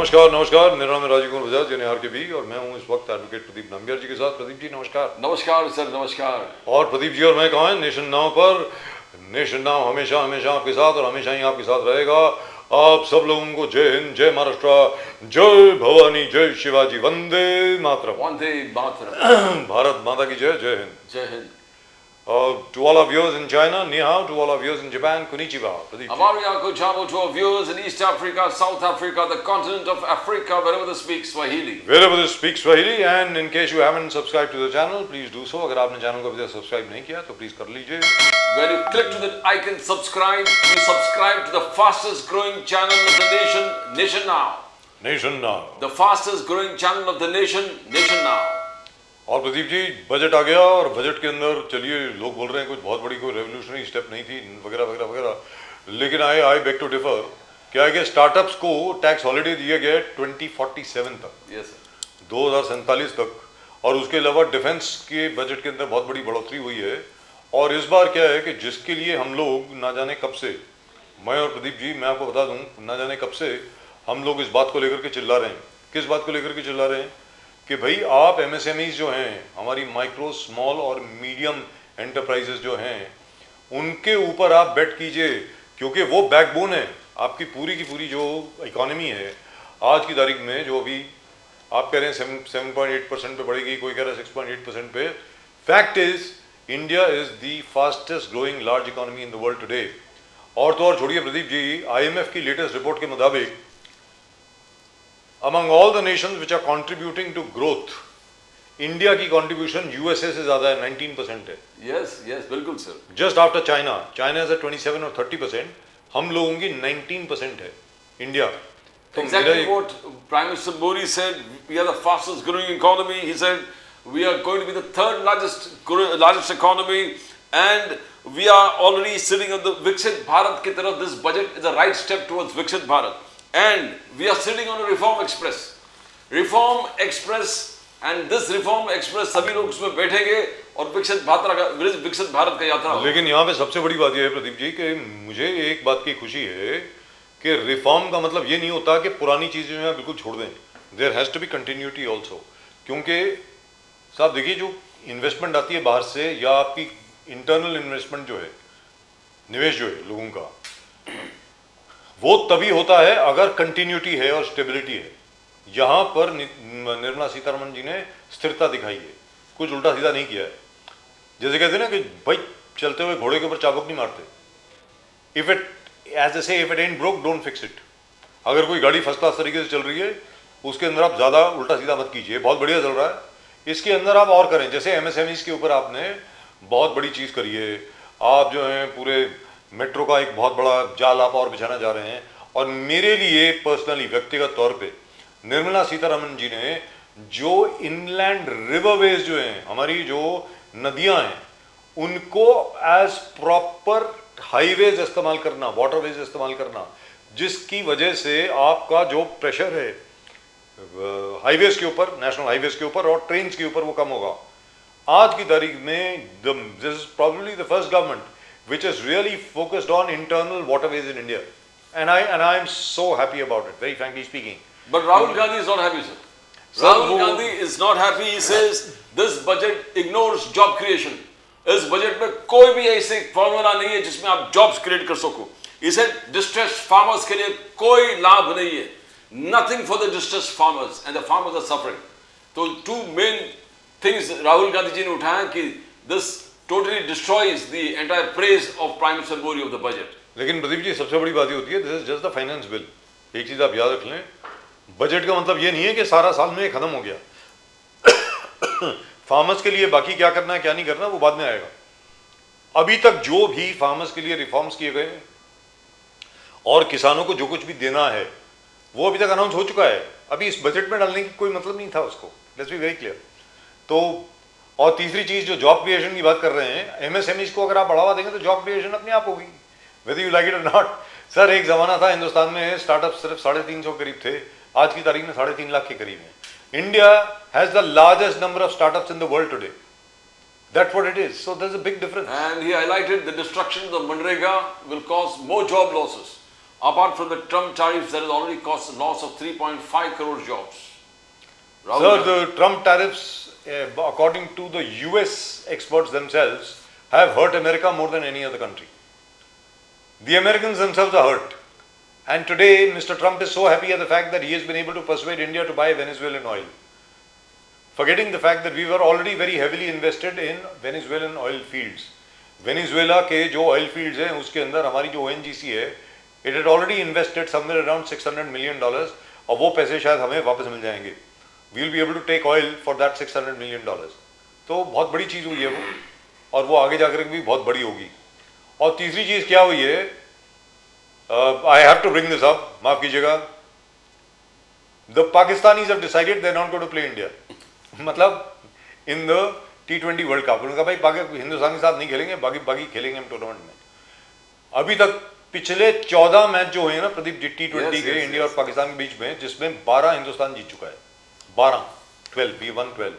नमस्कार नमस्कार, मेरा नाम राजीव कुमार बजाज यानी आर के बी और मैं हूं इस वक्त एडवोकेट प्रदीप नामग्याल जी के साथ। प्रदीप जी नमस्कार। नमस्कार सर, नमस्कार। और प्रदीप जी और मैं कहाँ हैं? नेशन नाउ पर। नेशन नाउ हमेशा हमेशा आपके साथ और हमेशा ही आपके साथ रहेगा। आप सब लोगों को जय हिंद, जय महाराष्ट्र, जय भवानी, जय शिवाजी, वंदे मातरम। वंदे मातरम। भारत माता की जय, जय हिंद। जय Hind. To all our viewers in China, ni hao. To all our viewers in Japan, konnichiwa. Pradeep ji. Amari Uncle Chavo to our viewers in East Africa, South Africa, the continent of Africa, wherever they speak Swahili. Wherever they speak Swahili, and in case you haven't subscribed to the channel, please do so. अगर आपने channel को अभी तक subscribe नहीं किया तो please कर लीजिए। When you click to the icon subscribe, you subscribe to the fastest growing channel of the nation, Nation Now. Nation Now. The fastest growing channel of the nation, Nation Now. और Pradeep ji, budget आ गया और budget के अंदर चलिए लोग बोल रहे हैं कुछ बहुत बड़ी कोई रेवोल्यूशनरी स्टेप नहीं थी वगैरह वगैरह वगैरह, लेकिन आई बेग टू डिफर। क्या है कि स्टार्टअप्स को टैक्स हॉलिडे दिया गया है 2047 तक, Yes, sir. 2047 तक। और उसके अलावा डिफेंस के बजट के अंदर बहुत बड़ी बढ़ोतरी हुई है। और इस बार क्या है कि जिसके लिए हम लोग ना जाने कब से, मैं और प्रदीप जी मैं आपको बता दूं, ना जाने कब से हम लोग इस बात को लेकर के चिल्ला रहे हैं। किस बात को लेकर के चिल्ला रहे हैं कि भाई आप एमएसएमईज जो हैं, हमारी माइक्रो स्मॉल और मीडियम एंटरप्राइजेस जो हैं, उनके ऊपर आप बेट कीजिए, क्योंकि वो बैकबोन है आपकी पूरी की पूरी जो इकोनॉमी है। आज की तारीख में जो अभी आप कह रहे हैं 7.8% पे बढ़ेगी, कोई कह रहा है 6.8% पे। Fact is India is the fastest growing large economy in the world today. और तो और छोड़िए प्रदीप जी, आईएमएफ की लेटेस्ट रिपोर्ट के मुताबिक among all the nations which are contributing to growth, India की कंट्रीब्यूशन यूएसए से ज्यादा है, 19% है। Yes, yes, बिल्कुल sir. Just after China. China is 27 और 30%, हम लोगों की 19% है इंडिया। तो Exactly what Prime Minister Modi said, we are the fastest growing economy. He said we are going to be the third largest economy, and we are already sitting on the Viksit Bharat की तरफ. This budget is a right step towards Viksit Bharat, and we are sitting on a reform express. Reform express, and this reform express सभी लोग उसमें बैठेंगे और विकसित भारत का यात्रा होगा। लेकिन यहाँ पे सबसे बड़ी बात यह है प्रदीप जी कि मुझे एक बात की खुशी है कि रिफॉर्म का मतलब ये नहीं होता कि पुरानी चीजें जो है बिल्कुल छोड़ दें। There has to be continuity also, क्योंकि साहब देखिए, जो इन्वेस्टमेंट आती है बाहर से या आपकी इंटरनल इन्वेस्टमेंट जो है, निवेश जो है लोगों का, वो तभी होता है अगर कंटिन्यूटी है और स्टेबिलिटी है। यहाँ पर निर्मला सीतारमण जी ने स्थिरता दिखाई है, कुछ उल्टा सीधा नहीं किया है। जैसे कहते हैं ना कि भाई चलते हुए घोड़े के ऊपर चाबुक नहीं मारते। इफ इट एज ए से if it and broke don't fix it. अगर कोई गाड़ी फर्स्ट क्लास तरीके से चल रही है, उसके अंदर आप ज़्यादा उल्टा सीधा मत कीजिए, बहुत बढ़िया चल रहा है, इसके अंदर आप और करें। जैसे एमएसएमईज के ऊपर आपने बहुत बड़ी चीज़ करी है, आप जो है पूरे मेट्रो का एक बहुत बड़ा जाल आप और बिछाना जा रहे हैं। और मेरे लिए पर्सनली व्यक्तिगत तौर पे निर्मला सीतारमण जी ने जो इनलैंड रिवरवेज जो हैं, हमारी जो नदियां हैं, उनको एज प्रॉपर हाईवेज इस्तेमाल करना, वाटरवेज इस्तेमाल करना, जिसकी वजह से आपका जो प्रेशर है हाईवेज के ऊपर, नेशनल हाईवेज के ऊपर और ट्रेन के ऊपर, वो कम होगा। आज की तारीख में this is probably the first government which is really focused on internal waterways in India, and I am so happy about it, very frankly speaking. But Rahul Gandhi is not happy, sir. Rahul Gandhi is not happy. He says this budget ignores job creation. इस budget में कोई भी ऐसे formula नहीं है जिसमें आप jobs create कर सको। He said distressed farmers के लिए कोई लाभ नहीं है, nothing for the distressed farmers, and the farmers are suffering. तो two main things Rahul Gandhi ji ने उठाया कि this totally destroys the entire praise of Prime Minister Modi of the budget. लेकिन प्रदीप जी सबसे बड़ी बात ये होती है, this is just the finance bill. एक चीज आप याद रख लें, बजट का मतलब ये नहीं है कि सारा साल में ये खत्म हो गया। फार्मर्स के लिए बाकी क्या करना है क्या नहीं करना वो बाद में आएगा। अभी तक जो भी फार्मर्स के लिए रिफॉर्म्स किए गए और किसानों को जो कुछ भी देना है वो अभी तक अनाउंस हो चुका है। अभी इस बजट में डालने की कोई मतलब नहीं था उसको, लेट्स बी वेरी क्लियर। तो और तीसरी चीज जो जॉब क्रिएशन की बात कर रहे हैं, एमएसएमईज को अगर आप बढ़ावा देंगे तो जॉब क्रिएशन अपने आप होगी, वेदर यू लाइक इट और नॉट। सर एक जमाना था हिंदुस्तान में स्टार्टअप सिर्फ 350 करीब थे, आज की तारीख में 3.5 लाख के करीब हैं। India has the largest number of startups in the world today. That's what it is. So there's a big difference. And he highlighted the destruction of the Manrega will cause more job losses. apart from the Trump tariffs, that has already caused a loss of 3.5 crore jobs. Rahul Sir, Gandhi. the Trump tariffs, according to the US experts themselves, have hurt America more than any other country. The Americans themselves are hurt. And today, Mr. Trump is so happy at the fact that he has been able to persuade India to buy Venezuelan oil. Forgetting the fact that we were already very heavily invested in Venezuelan oil fields. Venezuela के जो oil fields हैं उसके अंदर हमारी जो ONGC है, it had already invested somewhere around $600 million और वो पैसे शायद हमें वापस मिल जाएंगे. We will be able to take oil for that $600 million. तो बहुत बड़ी चीज़ हुई है वो और वो आगे जाकर भी बहुत बड़ी होगी. और तीसरी चीज़ क्या हुई है? I have to bring this up. माफ कीजिएगा. The Pakistanis have decided they are not going to play India. मतलब in the T20 world cup उन्होंने कहा भाई हिंदुस्तान के साथ नहीं खेलेंगे, बाकी खेलेंगे हम टूर्नामेंट में. अभी तक पिछले 14 मैच जो हुए हैं ना प्रदीप जी T20 के इंडिया और पाकिस्तान के बीच में, जिसमें 12 हिंदुस्तान जीत चुका है. 12 we won 12.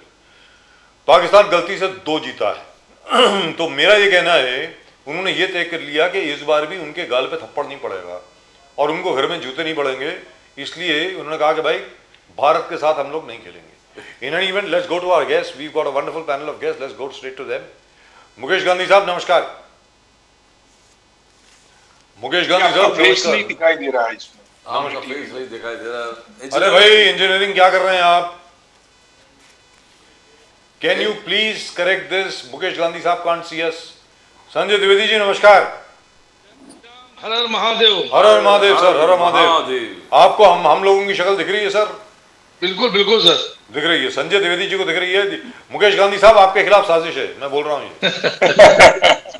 पाकिस्तान गलती से 2 जीता है. तो मेरा ये कहना है उन्होंने ये तय कर लिया कि इस बार भी उनके गाल पे थप्पड़ नहीं पड़ेगा और उनको घर में जूते नहीं पड़ेंगे. इसलिए उन्होंने कहा कि भाई भारत के साथ हम लोग नहीं खेलेंगे. In any event, let's go to our guests. We've got a wonderful panel of guests. Let's go straight to them. Mukesh Gandhi साहब नमस्कार. मुकेश गांधी साहब फेस नहीं दिखाई दे रहा है इसमें. आपका फेस नहीं दिखाई दे रहा. अरे भाई इंजीनियरिंग क्या कर रहे हैं आप? Can you please correct this? Mukesh Gandhi साहब can't see us. Sanjay Dwivedi ji नमस्कार. हर हर महादेव. हर हर महादेव सर, हर हर महादेव. आपको हम लोगों की शक्ल दिख रही है सर? बिल्कुल बिल्कुल सर दिख रही है. संजय द्विवेदी जी को दिख रही है. मुकेश गांधी साहब आपके खिलाफ साजिश है, मैं बोल रहा हूँ ये.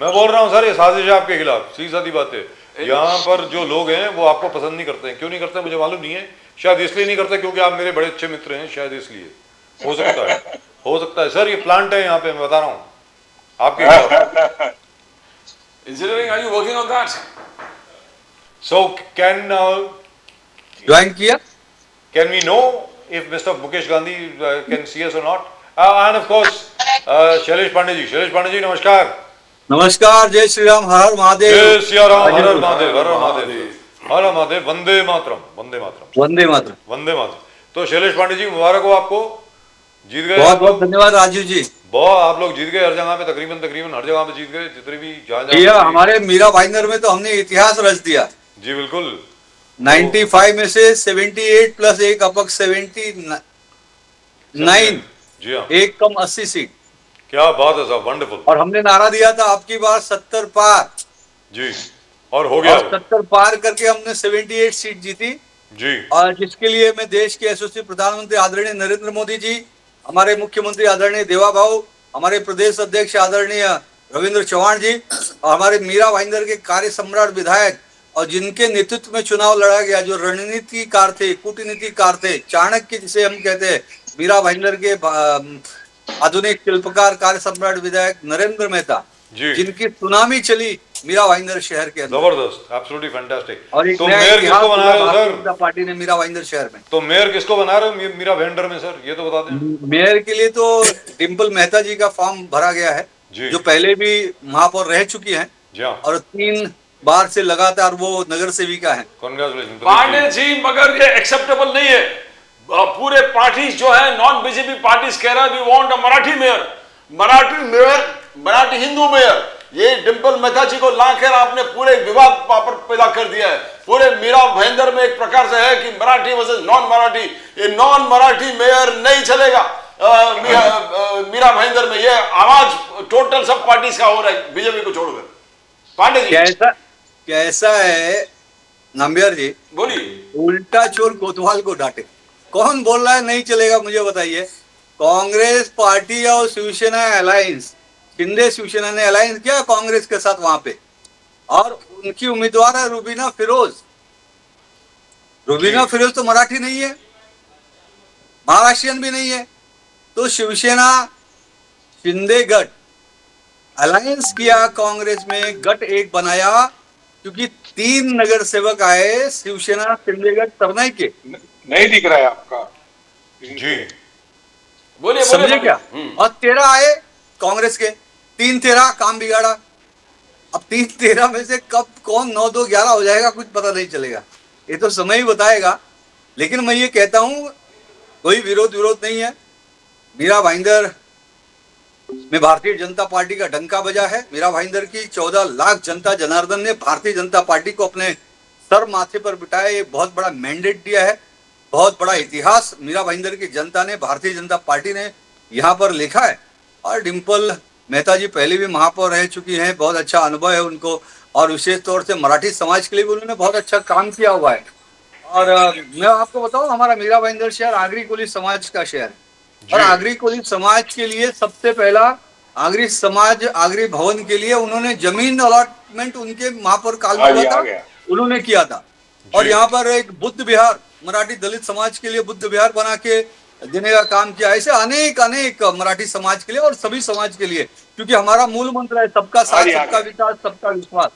मैं बोल रहा हूँ सर ये साजिश है आपके खिलाफ. सीधी सादी बात है. यहाँ पर जो लोग हैं वो आपको पसंद नहीं करते हैं. क्यों नहीं करते मुझे मालूम नहीं है. शायद इसलिए नहीं करते क्योंकि आप मेरे बड़े अच्छे मित्र हैं, शायद इसलिए. हो सकता है, हो सकता है सर. ये प्लांट है यहाँ पे, मैं बता रहा हूँ आपके खिलाफ. Engineering, are you working on that? So can join किया. can we know if Mr. Mukesh Gandhi can see us or not? And of course Shailesh Pandey ji. Shailesh Pandey ji नमस्कार. नमस्कार. जय श्री राम. हर हर महादेव. जय सिया राम. हर हर महादेव. हर हर महादेव. हर हर महादेव. वंदे मातरम. वंदे मातरम. वंदे मातरम. वंदे मातरम. तो शैलेश पांडे जी मुबारक हो आपको. जीत गए. बहुत बहुत धन्यवाद राजू जी. बहुत आप लोग जीत गए हर जगह पे. तकरीबन हर जगह पे जीत गए. जितने भी जहाँ भैया हमारे मीरा भाईंदर में तो हमने इतिहास रच दिया. जी बिल्कुल. 95 में से 78 प्लस एक अपक 79. जी हाँ. एक कम 80 सीट. क्या बात है साहब. वंडरफुल. और हमने नारा दिया था आपकी बार 70 पार. जी और हो गया. और 70 पार करके हमने 78 सीट जीती. जी. और जिसके लिए मैं देश के यशस्वी प्रधानमंत्री आदरणीय नरेंद्र मोदी जी, हमारे मुख्यमंत्री आदरणीय देवा भाऊ, हमारे प्रदेश अध्यक्ष आदरणीय रविंद्र चौहान जी और हमारे मीरा भाईंदर के कार्य सम्राट विधायक और जिनके नेतृत्व में चुनाव लड़ा गया, जो रणनीतिकार थे, कूटनीतिकार थे, चाणक्य जिसे हम कहते हैं, मीरा भाईंदर के आधुनिक शिल्पकार कार्य सम्राट विधायक नरेंद्र मेहता जी. जिनकी सुनामी चली मीरा भाईंदर शहर के अंदर. जबरदस्त. Absolutely fantastic. और एक तो नया मेयर इतिहास किसको बना रहे हो भारतीय सर? जनता पार्टी ने मीरा भाईंदर शहर में. तो मेयर किसको बना रहे हो मीरा भाईंदर में सर, ये तो बता दें. मेयर के लिए तो डिम्पल मेहता जी का फॉर्म भरा गया है, जी. जो पहले भी महापौर रह चुकी हैं जी हाँ. और 3 बार से लगातार वो नगर सेविका हैं. कांग्रेचुलेशन. पांडे जी, मगर ये एक्सेप्टेबल नहीं है. पूरे पार्टीज जो है नॉन बीजेपी पार्टीज कह रहा है we want a Marathi mayor. Marathi Hindu mayor. ये डिम्पल मेहता जी को लाकर आपने पूरे विवाद पर पैदा कर दिया है. पूरे मीरा भाईंदर में एक प्रकार से है कि मराठी वर्सेस नॉन मराठी. ये नॉन मराठी मेयर नहीं चलेगा मीरा भाईंदर में. ये आवाज टोटल सब पार्टीज का हो रहा है बीजेपी को छोड़कर. पांडे जी कैसा है नंबियार जी, बोलिए. उल्टा चोर कोतवाल को डांटे. कौन बोल रहा है नहीं चलेगा मुझे बताइए. कांग्रेस पार्टी और शिवसेना अलायंस, शिंदे शिवसेना ने अलायंस किया कांग्रेस के साथ वहां पे, और उनकी उम्मीदवार है रुबीना फिरोज. रुबीना फिरोज तो मराठी नहीं है, महाराष्ट्रियन भी नहीं है. तो शिवसेना शिंदे गठ अलायंस किया कांग्रेस में, गठ एक बनाया क्योंकि 3 नगर सेवक आए शिवसेना शिंदे गठ सरनाई के. नहीं दिख रहा है आपका. जी. बोलिए. समझे क्या. और 13 आए कांग्रेस के, 3-13 काम बिगाड़ा. अब 3-13 में से कब कौन 9-2-11 हो जाएगा कुछ पता नहीं चलेगा, ये तो समय ही बताएगा। लेकिन मैं ये कहता हूँ कोई विरोध नहीं है। मीरा भाईंदर में भारतीय जनता पार्टी का डंका बजा है। मीरा भाईंदर की 14 लाख जनता जनार्दन ने भारतीय जनता पार्टी को अपने सर माथे पर बिठाया, ये बहुत बड़ा मैंडेट दिया है, बहुत बड़ा इतिहास मीरा भाईंदर की जनता ने, भारतीय जनता पार्टी ने यहाँ पर लिखा है। और डिम्पल मेहता जी पहले भी महापौर रह चुकी हैं, बहुत अच्छा अनुभव है उनको, और विशेष तौर से मराठी समाज के लिए भी उन्होंने बहुत अच्छा काम किया हुआ है। और मैं आपको बताऊं, हमारा मीरा भाईंदर शहर आगरी कोली समाज का शहर है, और आगरी कोली समाज के लिए सबसे पहला आगरी समाज आगरी भवन के लिए उन्होंने जमीन अलॉटमेंट उनके महापौर काल में हुआ था, उन्होंने किया था। और यहाँ पर एक बुद्ध विहार मराठी दलित समाज के लिए बुद्ध विहार बना के देने का काम किया। ऐसे अनेक मराठी समाज के लिए और सभी समाज के लिए, क्योंकि हमारा मूल मंत्र है सबका साथ, सबका विकास, सबका विश्वास।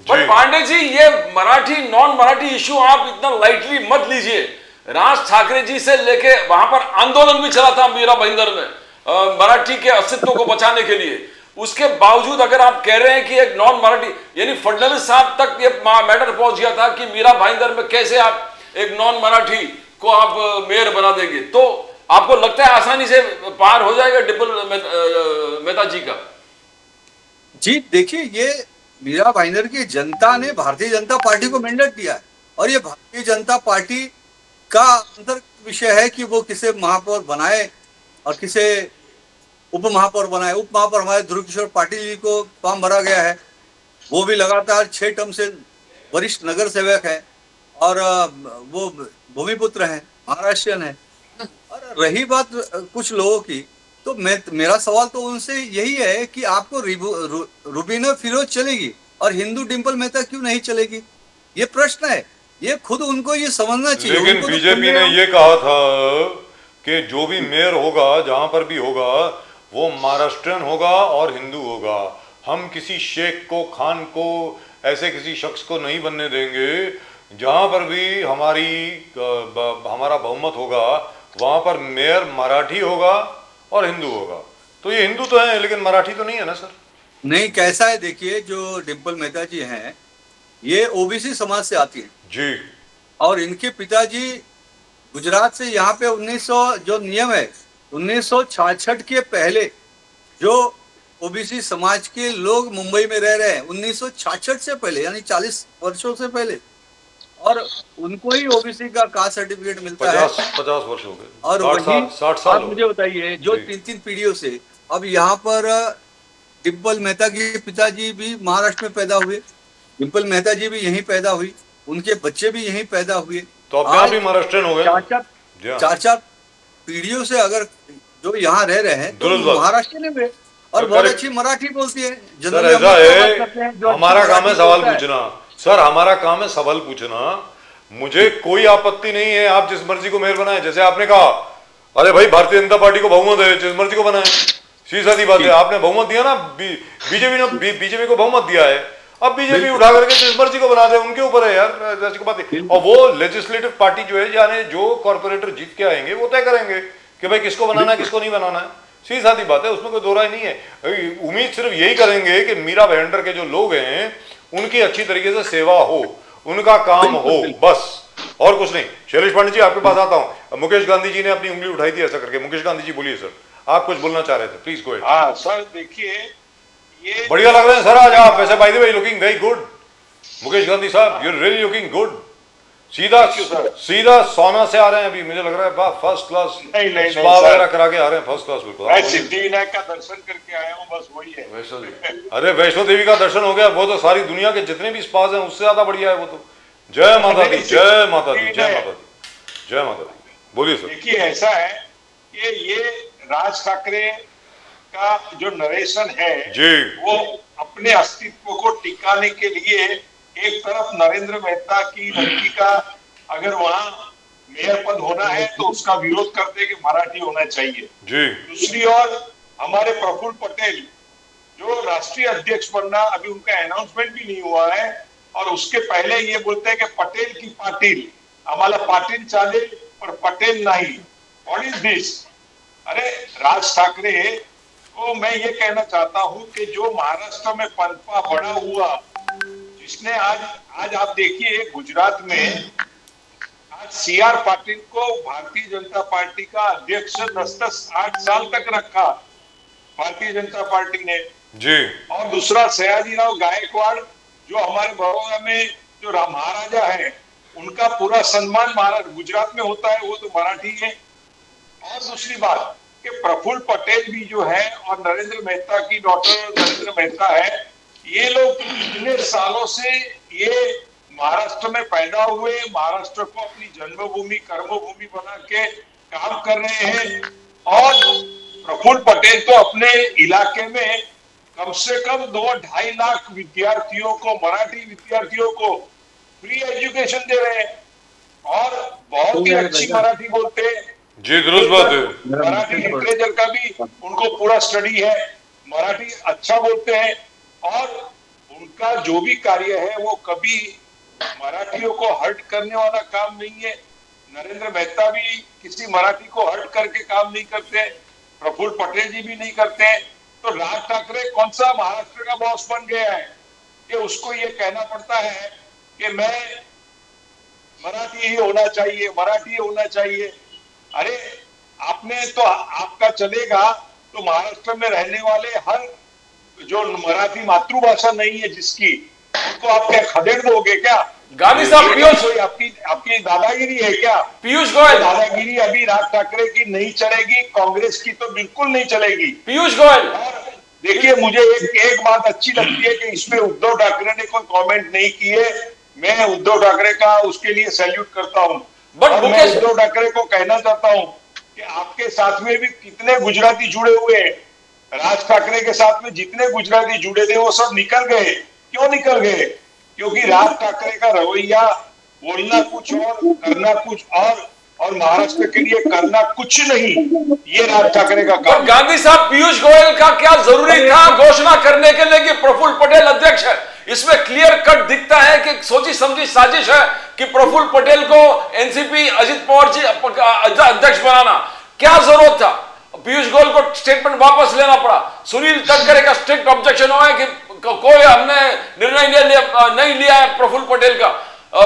पर पांडे जी, ये मराठी नॉन मराठी इश्यू आप इतना लाइटली मत लीजिए। राज ठाकरे जी से लेके वहां पर आंदोलन भी चला था मीरा भाईंदर में मराठी के अस्तित्व को बचाने के लिए। उसके बावजूद अगर आप कह रहे हैं कि एक नॉन मराठी, यानी फडणवीस साहब तक ये मैटर पहुंच गया था कि मीरा भाईंदर में कैसे आप एक नॉन मराठी को आप मेयर बना देंगे, तो आपको लगता है आसानी से पार हो जाएगा डिम्पल मेहता जी का? जी देखिए, ये मीरा भाईंदर की जनता ने भारतीय जनता पार्टी को मैंडेट दिया है, और ये भारतीय जनता पार्टी का अंतर विषय है कि वो किसे महापौर बनाए और किसे उप महापौर बनाए। उप महापौर हमारे ध्रुव किशोर पाटिल जी को फॉर्म भरा गया है, वो भी लगातार 6 टर्म से वरिष्ठ नगर सेवक है, और वो भूमिपुत्र हैं, महाराष्ट्रियन है। और रही बात कुछ लोगों की, तो मेरा सवाल तो उनसे यही है कि आपको रुबीना फिरोज चलेगी और हिंदू डिम्पल मेहता क्यों नहीं चलेगी, ये प्रश्न है। ये खुद उनको ये समझना चाहिए। लेकिन बीजेपी ने ये कहा था कि जो भी मेयर होगा जहां पर भी होगा वो महाराष्ट्रियन होगा और हिंदू होगा। हम किसी शेख को, खान को, ऐसे किसी शख्स को नहीं बनने देंगे। जहां पर भी हमारा बहुमत होगा वहां पर मेयर मराठी होगा और हिंदू होगा। तो ये हिंदू तो है लेकिन मराठी तो नहीं है ना सर? नहीं, कैसा है देखिए, जो डिम्पल मेहता जी हैं ये ओबीसी समाज से आती है जी, और इनके पिताजी गुजरात से यहाँ पे 1900 जो नियम है 1966 के पहले जो ओबीसी समाज के लोग मुंबई में रह रहे हैं 1966 से पहले, यानी 40 वर्षों से पहले, और उनको ही ओबीसी का कास्ट सर्टिफिकेट मिलता है। 50 वर्ष हो गए, और 60 साल। आप मुझे बताइए, जो 3-3 पीढ़ियों से अब यहाँ पर डिम्पल मेहता के पिताजी भी महाराष्ट्र में पैदा हुए, डिम्पल मेहता जी भी यहीं पैदा हुई, उनके बच्चे भी यहीं पैदा हुए, तो अब यहाँ भी महाराष्ट्रियन हो गए। 4-4 पीढ़ियों से अगर जो यहाँ रह रहे हैं तो महाराष्ट्र में हुए, और बहुत अच्छी मराठी बोलती है। सर ऐसा है, हमारा काम है सवाल पूछना। सर हमारा काम है सवाल पूछना। मुझे कोई आपत्ति नहीं है, आप जिस मर्जी को मेयर बनाए। जैसे आपने कहा, अरे भाई भारतीय जनता पार्टी को बहुमत है, जिस मर्जी को बनाए, सीधी सादी बात है। आपने बहुमत दिया ना, बीजेपी को बहुमत दिया है, अब बीजेपी उठा करके जिस मर्जी को बना दे, उनके ऊपर है यार, जैसी को बात है। और वो लेजिस्लेटिव पार्टी जो है, यानी जो कॉर्पोरेटर जीत के आएंगे वो तय करेंगे कि भाई किसको बनाना है किसको नहीं बनाना है। सीधी सादी बात है, उसमें कोई दो राय नहीं है। उम्मीद सिर्फ यही करेंगे कि मीरा भाईंदर के जो लोग हैं उनकी अच्छी तरीके से सेवा हो, उनका काम हो, बस, और कुछ नहीं। शैलेश पांडे जी आपके पास आता हूं। मुकेश गांधी जी ने अपनी उंगली उठाई थी ऐसा करके। मुकेश गांधी जी बोलिए सर, आप कुछ बोलना चाह रहे थे, प्लीज गो अहेड। हाँ सर, देखिए ये बढ़िया लग रहे हैं सर आज आप, वैसे by the way looking very good. Mukesh Gandhi साहब, you are really looking good. सीधा सोना से आ रहे हैं अभी, मुझे लग रहा है फर्स्ट क्लास। नहीं स्पा वगैरह करा के आ रहे हैं, फर्स्ट क्लास बिल्कुल। मैं सिद्धिविनायक का दर्शन करके आया हूँ, बस वही है। अरे वैष्णो देवी का दर्शन हो गया, वो तो सारी दुनिया के जितने भी स्पास हैं उससे ज्यादा बढ़िया है वो तो। जय माता दी, जय माता दी, जय माता दी, जय माता दी। बोलिए सर। देखिए ऐसा है कि ये राज ठाकरे का जो नरेशन है जी, वो अपने अस्तित्व को टिकाने के लिए एक तरफ नरेंद्र मेहता की लड़की का अगर वहां मेयर पद होना है तो उसका विरोध करते कि मराठी होना चाहिए जी। दूसरी ओर हमारे प्रफुल्ल पटेल जो राष्ट्रीय अध्यक्ष बनना, अभी उनका अनाउंसमेंट भी नहीं हुआ है, और उसके पहले ये बोलते हैं कि पटेल की पाटिल, आम्हाला पाटिल चालेल पर पटेल नहीं। What is this? अरे राज ठाकरे को तो मैं ये कहना चाहता हूं कि जो महाराष्ट्र में पनपा बड़ा हुआ, जिसने आज आप देखिए गुजरात में आज सीआर पाटिल को भारतीय जनता पार्टी का अध्यक्ष 10-8 साल तक रखा भारतीय जनता पार्टी ने। जी। और दूसरा सयाजीराव गायकवाड़ जो हमारे बड़ौदा में जो महाराजा है, उनका पूरा सम्मान महाराष्ट्र गुजरात में होता है, वो तो मराठी है। और दूसरी बात कि प्रफुल्ल पटेल भी जो है और नरेंद्र मेहता की डॉटर नरेंद्र मेहता है, ये लोग इतने सालों से ये महाराष्ट्र में पैदा हुए, महाराष्ट्र को अपनी जन्मभूमि कर्मभूमि बना के काम कर रहे हैं। और प्रफुल्ल पटेल तो अपने इलाके में कम से कम 2-2.5 लाख विद्यार्थियों को, मराठी विद्यार्थियों को फ्री एजुकेशन दे रहे हैं और बहुत ही अच्छी मराठी बोलते हैं। जी दुरुस्त बात है। मराठी लिटरेचर का भी उनको पूरा स्टडी है, मराठी अच्छा बोलते हैं और उनका जो भी कार्य है वो कभी मराठियों को हर्ट करने वाला काम नहीं है। नरेंद्र मेहता भी किसी मराठी को हर्ट करके काम नहीं करते, प्रफुल्ल पटेल जी भी नहीं करते। तो राज ठाकरे कौन सा महाराष्ट्र का बॉस बन गया है कि उसको ये कहना पड़ता है कि मैं मराठी ही होना चाहिए, मराठी होना चाहिए। अरे आपने तो आपका चलेगा तो महाराष्ट्र में रहने वाले हर जो मराठी मातृभाषा नहीं है जिसकी, उनको आप क्या खदेड़ दोगे क्या? गांधी साहब, पीयूष, कोई आपकी दादागिरी है क्या? पीयूष गोयल, दादागिरी अभी राज ठाकरे की नहीं चलेगी, कांग्रेस की तो बिल्कुल नहीं चलेगी। पीयूष गोयल, और देखिए मुझे एक बात अच्छी लगती है कि इसमें उद्धव ठाकरे ने कोई कमेंट नहीं किए। मैं उद्धव ठाकरे का उसके लिए सैल्यूट करता हूं। और मैं उद्धव ठाकरे को कहना चाहता हूं कि आपके साथ में भी कितने गुजराती जुड़े हुए हैं। राज ठाकरे के साथ में जितने गुजराती जुड़े थे वो सब निकल गए। क्यों निकल गए? क्योंकि राज ठाकरे का रवैया बोलना कुछ और करना कुछ और महाराष्ट्र के लिए करना कुछ नहीं, ये राज ठाकरे का काम। गांधी साहब, पीयूष गोयल का क्या जरूरी था घोषणा करने के लिए कि प्रफुल्ल पटेल अध्यक्ष है? इसमें क्लियर कट दिखता है कि सोची समझी साजिश है कि प्रफुल्ल पटेल को एनसीपी अजित पवार जी अध्यक्ष बनाना। क्या जरूरत था? पीयूष गोयल को स्टेटमेंट वापस लेना पड़ा। सुनील तटकरे का स्ट्रिक्ट ऑब्जेक्शन हुआ है कि कोई हमने निर्णय नहीं लिया है प्रफुल्ल पटेल का।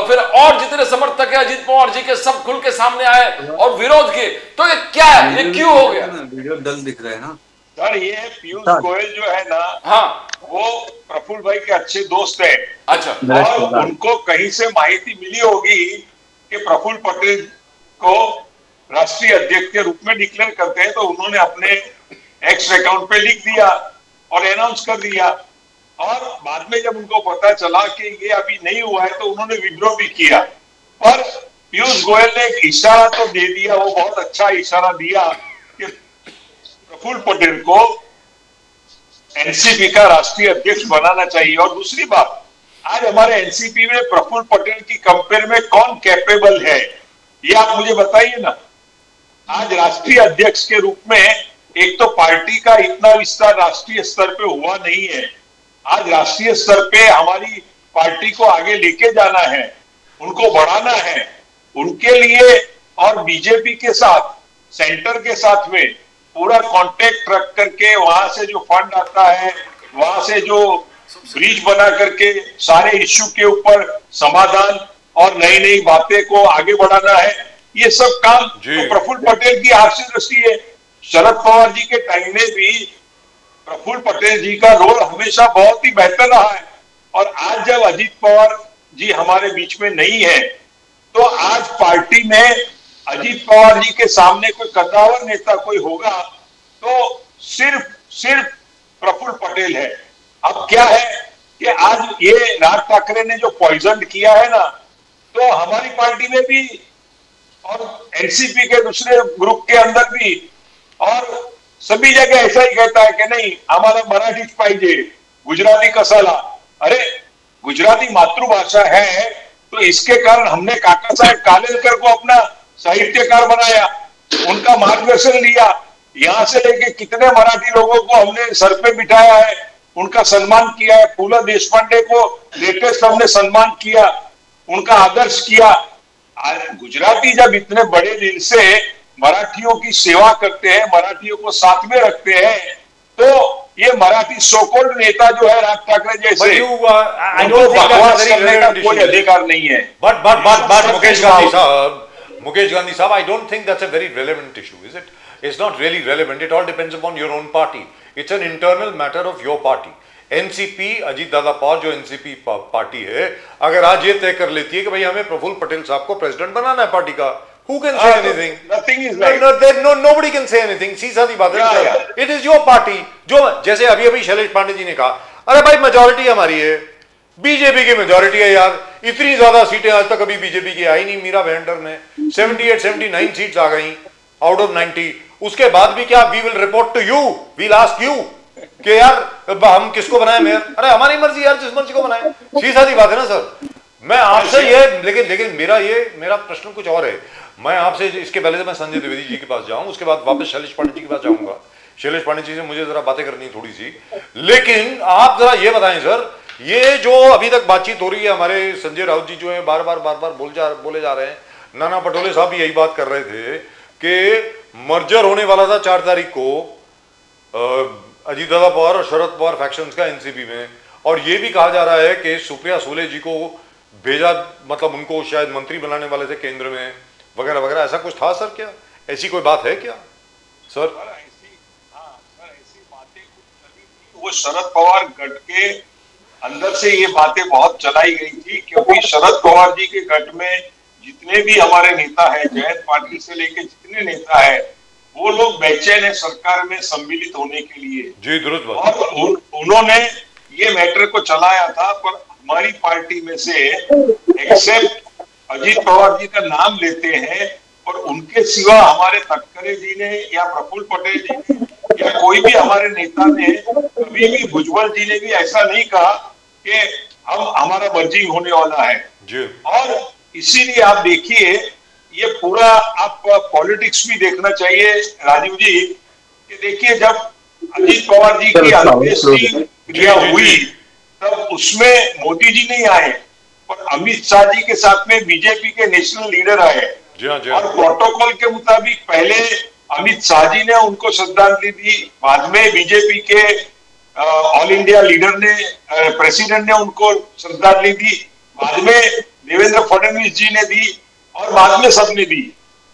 फिर और जितने समर्थक है अजित पवार जी के सब खुल के सामने आए और विरोध किए। तो ये क्या है, ये क्यों हो गया? वीडियो डल दिख रहा है ना सर। ये पीयूष गोयल जो है ना, हाँ, वो प्रफुल्ल भाई के अच्छे दोस्त हैं। अच्छा। और उनको कहीं से माहिती मिली होगी कि प्रफुल्ल पटेल को राष्ट्रीय अध्यक्ष के रूप में डिक्लेयर करते हैं, तो उन्होंने अपने एक्स अकाउंट पे लिख दिया और अनाउंस कर दिया। और बाद में जब उनको पता चला कि ये अभी नहीं हुआ है तो उन्होंने विद्रोह भी किया। पर पीयूष गोयल ने एक इशारा तो दे दिया, वो बहुत अच्छा इशारा दिया कि प्रफुल्ल पटेल को एनसीपी का राष्ट्रीय अध्यक्ष बनाना चाहिए। और दूसरी बात, आज हमारे एनसीपी में प्रफुल्ल पटेल की कंपेयर में कौन कैपेबल है, ये आप मुझे बताइए ना। आज राष्ट्रीय अध्यक्ष के रूप में एक तो पार्टी का इतना विस्तार राष्ट्रीय स्तर पे हुआ नहीं है। आज राष्ट्रीय स्तर पे हमारी पार्टी को आगे लेके जाना है, उनको बढ़ाना है। उनके लिए और बीजेपी के साथ, सेंटर के साथ में पूरा कांटेक्ट रख करके वहां से जो फंड आता है, वहां से जो ब्रिज बना करके सारे इश्यू के ऊपर समाधान और नई नई बातें को आगे बढ़ाना है। ये सब काम तो प्रफुल्ल पटेल की आपसी दृष्टि है। शरद पवार जी के टाइम में भी प्रफुल्ल पटेल जी का रोल हमेशा बहुत ही बेहतर रहा है। और आज जब अजित पवार जी हमारे बीच में नहीं है, तो आज पार्टी में अजित पवार जी के सामने कोई कद्दावर नेता कोई होगा तो सिर्फ प्रफुल्ल पटेल है। अब क्या है कि आज ये राज ठाकरे ने जो पॉइजन किया है ना, तो हमारी पार्टी में भी और एनसीपी के दूसरे ग्रुप के अंदर भी और सभी जगह ऐसा ही कहता है कि नहीं आम्हाला मराठीच पाहिजे, गुजराती कसाला। अरे गुजराती मातृभाषा है तो इसके कारण हमने काका साहेब कालेलकर को अपना साहित्यकार बनाया, उनका मार्गदर्शन लिया। यहां से लेके कितने मराठी लोगों को हमने सर पे बिठाया है, उनका सम्मान किया है। फूला देशपांडे को लेटेस्ट हमने सम्मान किया, उनका आदर्श किया। गुजराती जब इतने बड़े दिल से मराठियों की सेवा करते हैं, मराठियों को साथ में रखते हैं, तो ये मराठी सोकोल्ड नेता जो है राज ठाकरे But जैसे, you, I उनको don't think that's a बकवास very करने का relevant कोई issue. अधिकार नहीं है। But Mukesh Gandhi Sahab, I don't think that's a very relevant issue, is it? It's not really relevant. It all depends upon your own party. It's an internal matter of your party. NCP, Ajit Dada Pawar जो NCP party है, अगर आज ये तय कर लेती है कि भाई हमें प्रफुल्ल पटेल साहब को प्रेसिडेंट बनाना है पार्टी का, who can say anything? Nothing is No, right. no, nobody can say anything. सीधी बात है. It is your party. जो जैसे अभी शैलेश पांडे जी ने कहा, अरे भाई मेजॉरिटी हमारी है, बीजेपी की मेजॉरिटी है यार, इतनी ज्यादा सीटें आज तक अभी बीजेपी की आई नहीं मीरा भाईंडर में 78 79 सीट्स आ गई आउट ऑफ 90। उसके बाद भी क्या, we will report to you, we'll ask you कि यार हम किसको बनाए मेयर, अरे हमारी मर्जी यार, जिस मर्जी को बनाए, सीधी बात है ना सर। मैं आपसे ये लेकिन मेरा प्रश्न कुछ और है। मैं आपसे इसके पहले से मैं संजय द्विवेदी जी के पास जाऊं, उसके बाद वापस शैलेश पांडे जी के पास जाऊंगा। शैलेश पांडे जी से मुझे जरा बातें करनी थोड़ी सी, लेकिन आप जरा ये बताएं सर, ये जो अभी तक बातचीत हो रही है, हमारे संजय राउत जी जो है बार बार बोले जा रहे हैं, नाना पटोले साहब भी यही बात कर रहे थे कि मर्जर होने वाला था 4 तारीख को अजीत दादा पवार और शरद पवार फैक्शंस का एनसीपी में, और ये भी कहा जा रहा है कि सुप्रिया सुले जी को भेजा, मतलब उनको शायद मंत्री बनाने वाले थे केंद्र में वगैरह वगैरह, ऐसा कुछ था सर? क्या ऐसी कोई बात है क्या सर? ऐसी बातें कुछ चली थी, वो शरद पवार गठ के अंदर से ये बातें बहुत चलाई गई थी, क्योंकि शरद पवार जी के गठ में जितने भी हमारे नेता हैं, जयंत पाटिल से लेके जितने नेता है, वो लोग बेचैन है सरकार में सम्मिलित होने के लिए जी, दुरुस्त बात। और उन्होंने ये मैटर को चलाया था, पर हमारी पार्टी में से एक्सेप्ट अजीत पवार जी का नाम लेते हैं, और उनके सिवा हमारे तटकरे जी ने या प्रफुल्ल पटेल जी ने या कोई भी हमारे नेता ने कभी भी, भुजबल जी ने भी ऐसा नहीं कहा कि हमारा मर्जिंग होने वाला है जी। और इसीलिए आप देखिए, ये पूरा आप पॉलिटिक्स भी देखना चाहिए राजीव जी, कि देखिए जब अजीत पवार जी की अंत्येष्टि क्रिया हुई, तब उसमें मोदी जी नहीं आए, पर अमित शाह जी के साथ में बीजेपी के नेशनल लीडर आए। जी हाँ, और प्रोटोकॉल के मुताबिक पहले अमित शाह जी ने उनको श्रद्धांजलि दी, बाद में बीजेपी के ऑल इंडिया लीडर ने, प्रेसिडेंट ने उनको श्रद्धांजलि दी, बाद में देवेंद्र फडणवीस जी ने दी, और बाद में सबने दी।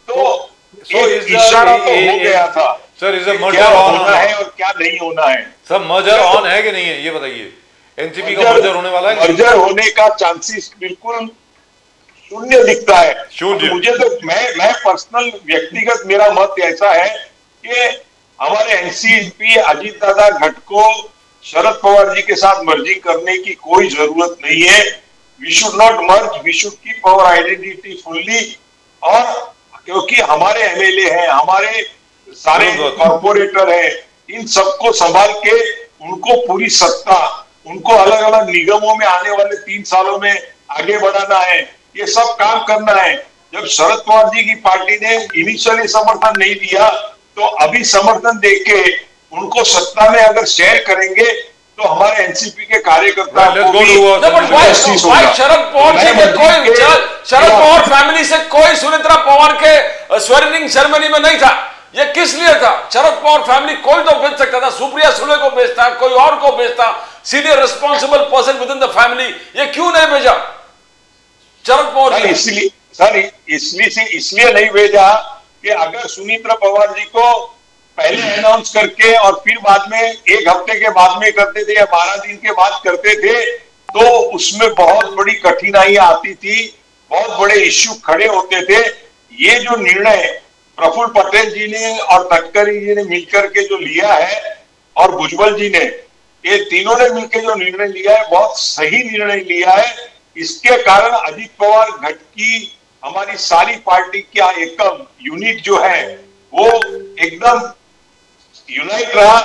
तो एक इशारा तो हो गया था सर, इज क्या होना है और क्या नहीं होना है। सर मर्जर ऑन है कि नहीं है, ये बताइए। एनसीपी का मर्जर होने वाला है? मर्जर होने का चांसेस बिल्कुल शून्य दिखता है। शून्य। मुझे तो मैं पर्सनल व्यक्तिगत मेरा मत ऐसा है कि हमारे एनसीपी अजीत दादा गठ को शरद पवार जी के साथ मर्जिंग करने की कोई जरूरत नहीं है। We should not merge, we should keep our identity fully. और क्योंकि हमारे एमएलए हैं, हमारे सारे कॉर्पोरेटर हैं, इन सबको संभाल के उनको पूरी सत्ता, उनको अलग अलग निगमों में आने वाले 3 सालों में आगे बढ़ाना है, ये सब काम करना है। जब शरद पवार जी की पार्टी ने इनिशियली समर्थन नहीं दिया, तो अभी समर्थन देके उनको सत्ता में अगर शेयर करेंगे, तो हमारे एनसीपी के कार्यकर्ता शरद पवार फैमिली से कोई सुनेत्रा पवार के स्वेरिंग सेरेमनी में नहीं था। ये किस लिए था? शरद पवार फैमिली कोई तो भेज सकता था, सुप्रिया सुले को भेजता, कोई और को भेजता, senior responsible person with in the family. ये क्यों नहीं भेजा शरद पवार जी? इसलिए नहीं भेजा कि अगर सुनीत्रा पवार जी को पहले अनाउंस करके और फिर बाद में 1 हफ्ते के बाद में करते थे या 12 दिन के बाद करते थे, तो उसमें बहुत बड़ी कठिनाइयां आती थी, बहुत बड़े इश्यू खड़े होते थे। ये जो निर्णय प्रफुल्ल पटेल जी ने और तटकरे जी ने मिलकर के जो लिया है, और भुजबल जी ने, ये तीनों ने मिलकर जो निर्णय लिया है, बहुत सही निर्णय लिया है। इसके कारण अजीत पवार गठ की हमारी सारी पार्टी का एकम यूनिट जो है वो एकदम यूनाइट रहा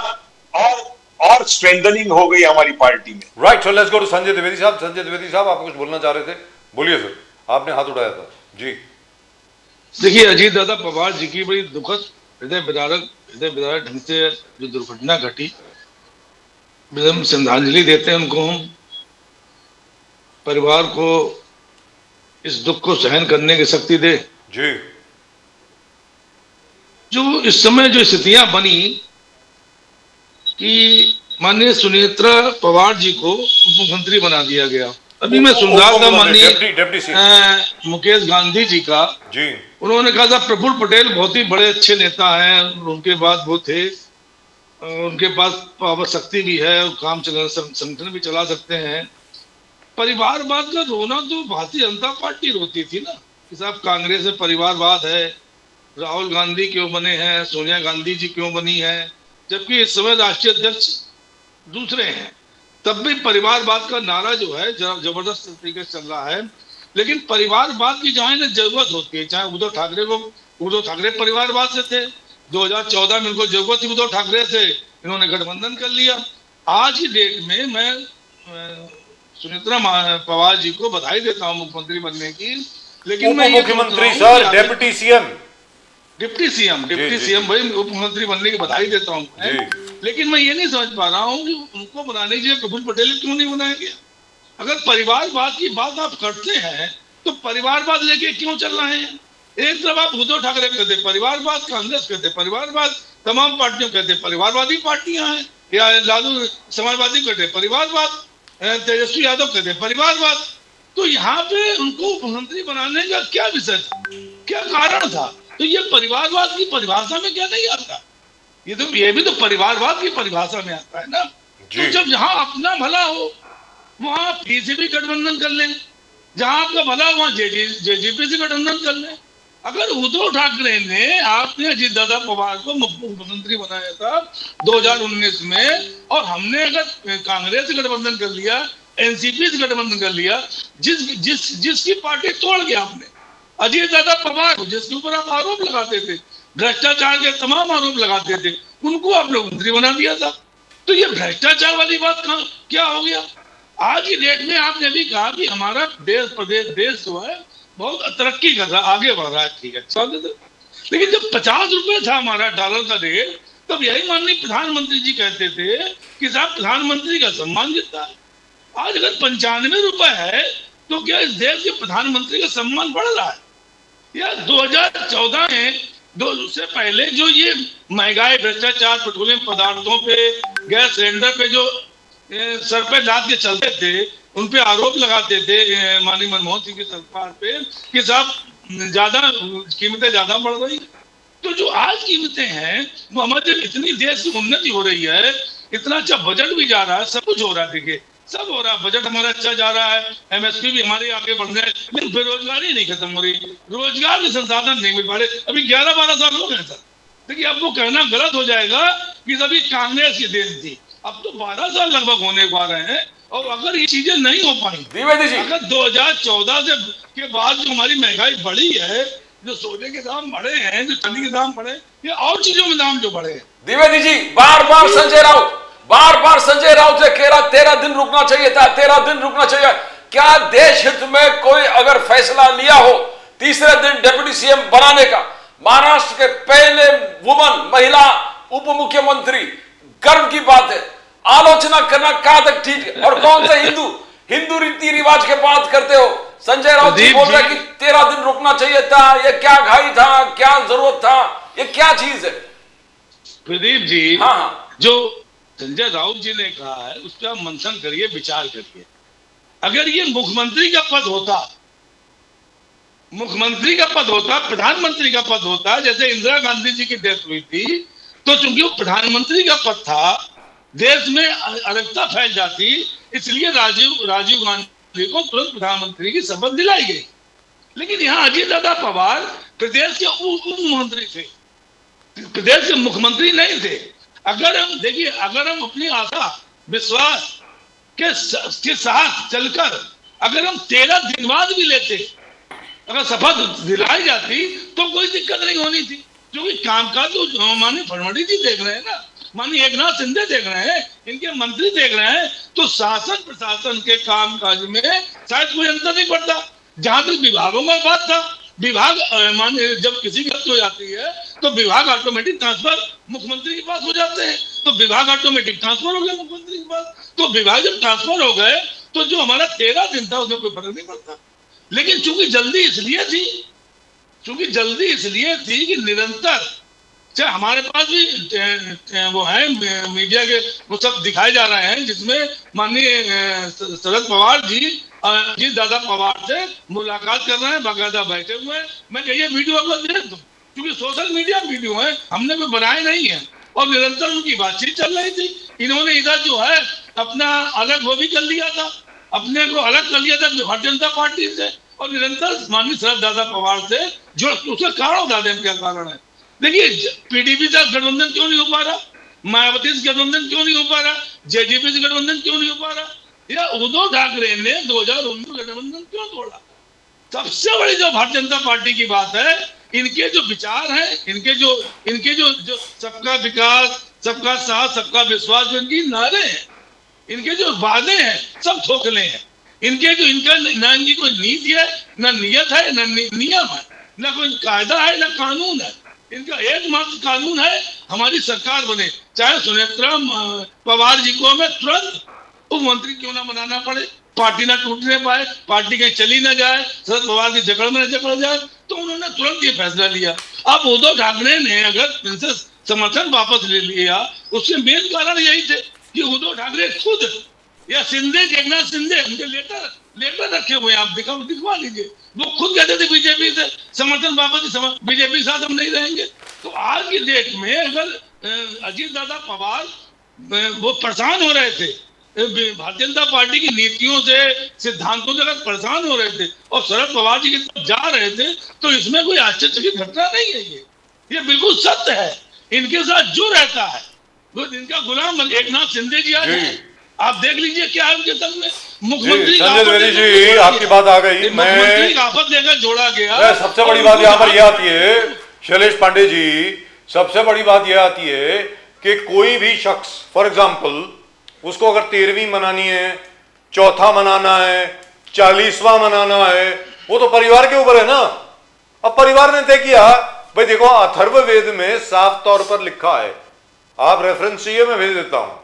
और स्ट्रेंथनिंग हो गई हमारी पार्टी में। Right, so let's go to Sanjay Dwivedi साहब। संजय द्विवेदी साहब, आप कुछ बोलना चाह रहे थे, बोलिए सर, आपने हाथ उठाया था जी। देखिए, अजीत दादा पवार जी की बड़ी दुखद हृदय विदारक ढंग से जो दुर्घटना घटी, हम श्रद्धांजलि देते हैं उनको। हम परिवार को इस दुख को सहन करने की शक्ति दे जी। जो इस समय जो स्थितियां बनी, कि माननीय सुनेत्रा पवार जी को उप मुख्यमंत्री बना दिया गया। अभी मैं सुन रहा था माननीय डेप्टी सीएम मुकेश गांधी जी का, जी, उन्होंने कहा था प्रफुल्ल पटेल बहुत ही बड़े अच्छे नेता हैं, उनके बाद वो थे, उनके पास पावर शक्ति भी है, काम चला, संगठन भी चला सकते हैं। परिवारवाद का रोना तो भारतीय जनता पार्टी रोती थी ना कि साहब कांग्रेस में परिवारवाद है, राहुल गांधी क्यों बने हैं, सोनिया गांधी जी क्यों बनी है, जबकि इस समय राष्ट्रीय अध्यक्ष दूसरे हैं। तब भी परिवारवाद का नारा जो है जबरदस्त तरीके से चल रहा है। लेकिन परिवारवाद की जहाँ ना जरूरत होती है, चाहे उद्धव ठाकरे परिवारवाद से थे, 2014 में इनको जरूरत थी उद्धव ठाकरे से, इन्होंने गठबंधन कर लिया। आज की डेट में मैं सुनेत्रा पवार जी को बधाई देता हूँ मुख्यमंत्री बनने की, लेकिन उप मुख्यमंत्री sir, deputy CM deputy CM भाई उप मुख्यमंत्री बनने की बधाई देता हूँ मैं। लेकिन मैं ये नहीं समझ पा रहा हूँ कि उनको बनाने के लिए प्रफुल्ल पटेल क्यों नहीं बनाया गया। अगर परिवारवाद की बात आप करते हैं तो परिवारवाद लेके क्यों चल रहे हैं। एक तरफ आप उद्धव ठाकरे कहते परिवारवाद, कांग्रेस कहते परिवारवाद, तमाम पार्टियों कहते परिवारवादी पार्टियां हैं, या लालू समाजवादी कहते परिवारवाद, तेजस्वी यादव कहते परिवारवाद। तो यहाँ पे उनको मुख्यमंत्री बनाने का क्या विषय था, क्या कारण था। तो ये परिवारवाद की परिभाषा में क्या नहीं आता, ये भी तो परिवारवाद की परिभाषा में आता है ना। तो जब जहां अपना भला हो वहां पी से भी गठबंधन कर लें, जहां आपका भला हो वहां जेजेपी से गठबंधन कर लें। अगर उद्धव ठाकरे ने, आपने अजीत दादा पवार को मुख्यमंत्री बनाया था 2019 में, और हमने अगर कांग्रेस से गठबंधन कर लिया, एनसीपी से गठबंधन कर लिया, जिसकी पार्टी तोड़ गया आपने, अजीत दादा पवार जिसके ऊपर आप आरोप लगाते थे, भ्रष्टाचार के तमाम आरोप लगाते थे, उनको आप लोग मंत्री बना दिया था। तो ये भ्रष्टाचार वाली बात क्या हो गया। आज की डेट में आपने भी कहा कि हमारा देश जो है बहुत तरक्की कर रहा है, आगे बढ़ रहा है, ठीक है, लेकिन जब 50 रुपए था हमारा डॉलर का रेट, तब यही माननीय प्रधानमंत्री जी कहते थे कि साहब प्रधानमंत्री का सम्मान जितना है। आज अगर 95 रुपए है तो क्या इस देश के प्रधानमंत्री का सम्मान बढ़ रहा है। या 2014 में उससे पहले जो ये महंगाई, भ्रष्टाचार, पेट्रोलियम पदार्थों पे, गैस सिलेंडर पे जो सर पे लाद के चलते थे, उन पे आरोप लगाते थे माननीय मनमोहन सिंह की सरकार पे कि साहब ज्यादा कीमतें ज्यादा बढ़ रही। तो जो आज कीमतें हैं वो हमारे इतनी देश की उन्नति हो रही है, इतना अच्छा बजट भी जा रहा है, सब कुछ हो रहा है, देखिए सब हो रहा है, बजट हमारा अच्छा जा रहा है, एमएसपी भी हमारे आगे बढ़ रहे हैं, लेकिन बेरोजगारी नहीं खत्म हो रही, रोजगार के संसाधन नहीं मिल पा रहे। अभी 11-12 साल हो गए सर। देखिए अब वो कहना गलत हो जाएगा कि सभी कांग्रेस की देन थी, अब तो 12 साल लगभग होने को आ रहे हैं, और अगर ये चीजें नहीं हो पाई, अगर 2014 से के बाद जो हमारी महंगाई बढ़ी है, जो सोने के दाम बढ़े हैं, जो चांदी के दाम बढ़े, ये और चीजों में दाम जो बढ़े हैं। द्विवेदी जी, बार बार संजय राउत ने कह रहा 13 दिन रुकना चाहिए था, 13 दिन रुकना चाहिए। क्या देश हित में कोई अगर फैसला लिया हो तीसरे दिन डिप्टी सीएम बनाने का, महाराष्ट्र के पहले वुमन महिला उप मुख्यमंत्री, गर्व की बात है। आलोचना करना कहां तक ठीक है, और कौन सा हिंदू रीति रिवाज के बात करते हो। संजय राउत जी बोल रहे कि 13 दिन रुकना चाहिए था, ये क्या घाई था, क्या जरूरत था, ये क्या चीज है। प्रदीप जी, हाँ, जो संजय राउत जी ने कहा है उस पर आप मंथन करिए, विचार करिए। अगर ये मुख्यमंत्री का पद होता, प्रधानमंत्री का पद होता, जैसे इंदिरा गांधी जी की डेथ हुई थी, तो चूंकि वो प्रधानमंत्री का पद था, देश में अराजकता फैल जाती, इसलिए राजीव गांधी को तुरंत प्रधानमंत्री की शपथ दिलाई गई। लेकिन यहाँ अजीत दादा पवार प्रदेश के उप मुख्यमंत्री थे, प्रदेश के मुख्यमंत्री नहीं थे। अगर हम अपनी आशा विश्वास के साथ चलकर अगर हम 13 दिन बाद भी लेते, अगर शपथ दिलाई जाती तो कोई दिक्कत नहीं होनी थी। क्योंकि कामकाज तो माननीय फडणवीस जी देख रहे हैं ना, माननीय एकनाथ शिंदे देख रहे हैं, इनके मंत्री देख रहे हैं, तो शासन प्रशासन के कामकाज में शायद कोई अंतर नहीं पड़ता। जहां तक विभागों का बात था, विभाग माने जब किसी की हत्या हो जाती है तो विभाग ऑटोमेटिक ट्रांसफर मुख्यमंत्री के पास हो जाते हैं, तो विभाग ऑटोमेटिक ट्रांसफर हो गया मुख्यमंत्री के पास। तो विभाग जब ट्रांसफर हो गए तो जो हमारा 13 दिन था उसमें कोई फर्क नहीं पड़ता। लेकिन चूंकि जल्दी इसलिए थी कि निरंतर चाहे हमारे पास भी वो है मीडिया के वो सब दिखाए जा रहे हैं जिसमें माननीय शरद पवार जी जी दादा पवार से मुलाकात कर रहे हैं, बाकायदा बैठे हुए हैं। मैं ये वीडियो आपको दे दूं क्योंकि सोशल मीडिया वीडियो है, हमने भी बनाए नहीं है और निरंतर उनकी बातचीत चल रही थी। इन्होंने इधर जो है अपना अलग वो भी कर लिया था, अपने को अलग कर लिया था भारतीय जनता पार्टी से और निरंतर माननीय शरद दादा पवार से जो उसका कारण बता दें क्या कारण है। देखिए पीडीपी से गठबंधन क्यों नहीं हो पा रहा, मायावती से गठबंधन क्यों नहीं हो पा रहा, जेजेपी से गठबंधन क्यों नहीं हो पा रहा, या उद्धव ठाकरे ने 2019 गठबंधन क्यों तोड़ा। सबसे बड़ी जो भारतीय जनता पार्टी की बात है, इनके जो विचार हैं, इनके जो सबका विकास, सबका साथ, सबका विश्वास, जो इनकी नारे हैं, इनके जो वादे हैं, सब खोखले हैं। इनके जो इनका ना इनकी कोई नीति है, ना नियत है, ना नियम है, ना कोई कायदा है, ना कानून है। इनका एकमात्र कानून है हमारी सरकार बने, चाहे सुनेत्रा पवार जी को हमें तुरंत उप मंत्री क्यों ना बनाना पड़े, पार्टी ना टूटने पाए, पार्टी कहीं चली ना जाए, शरद पवार की जकड़ में न जकड़ जाए, तो उन्होंने तुरंत ये फैसला लिया। अब उद्धव ठाकरे ने अगर इनसे समर्थन वापस ले लिया, उसके मेन कारण यही थे कि उद्धव ठाकरे खुद या शिंदे, एकनाथ शिंदे, उनके लेटर रखे हुए हैं, आप दिखवा लीजिए, वो खुद कहते थे बीजेपी से समर्थन वापस, बीजेपी के साथ हम नहीं रहेंगे। तो आज की डेट में अगर अजीत दादा पवार वो परेशान हो रहे थे भारतीय जनता पार्टी की नीतियों से, सिद्धांतों से अगर परेशान हो रहे थे और शरद पवार जी की तरफ जा रहे थे, तो इसमें कोई आश्चर्य की घटना नहीं है। ये बिल्कुल सत्य है। इनके साथ जो रहता है वो इनका गुलाम एकनाथ शिंदे जी आज हैं, आप देख लीजिए क्या है उनके संग में। मुख्यमंत्री संजय द्विवेदी जी, आपकी बात आ गई। मुख्यमंत्री का आफत देकर जोड़ा गया। सबसे बड़ी बात यहाँ पर यह आती है शैलेश पांडे जी, सबसे बड़ी बात यह आती है कि कोई भी शख्स, फॉर एग्जाम्पल, उसको अगर 13वीं मनानी है, चौथा मनाना है, 40वां मनाना है, वो तो परिवार के ऊपर है ना। अब परिवार ने तय किया, भाई देखो अथर्ववेद में साफ तौर पर लिखा है, आप रेफरेंस चाहिए मैं भेज देता हूं।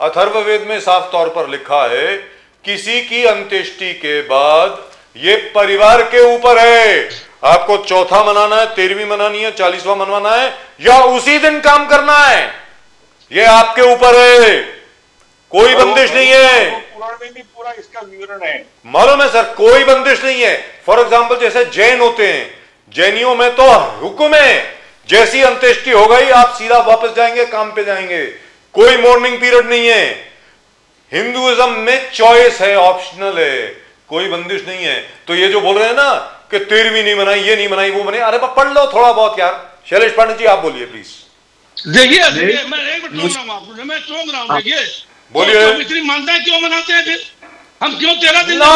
अथर्ववेद में साफ तौर पर लिखा है, किसी की अंत्येष्टि के बाद ये परिवार के ऊपर है, आपको चौथा मनाना है, 13वीं मनानी है, 40वां मनवाना है या उसी दिन काम करना है, ये आपके ऊपर है, कोई बंदिश नहीं है। पुराण में भी पूरा इसका विवरण है, मालूम है सर, कोई बंदिश नहीं है। फॉर एग्जाम्पल जैसे जैन होते हैं, जैनियों में तो हुक्म है, जैसी अंत्येष्टि हो गई आप सीधा वापस जाएंगे, काम पे जाएंगे, कोई मॉर्निंग पीरियड नहीं है। हिंदुइज्म में चॉइस है, ऑप्शनल है, कोई बंदिश नहीं है। तो ये जो बोल रहे हैं ना कि 13वीं नहीं मनाई, ये नहीं मनाई, वो मनाई, अरे पढ़ लो थोड़ा बहुत यार। शैलेश पांडे जी आप बोलिए प्लीज। देखिए मैं एक मिनट टोक रहा हूँ आपको, मैं टोक रहा हूँ। देखिए बोलिए। तो इतनी मानता है क्यों मनाते हैं फिर? हम क्यों 13 दिन ना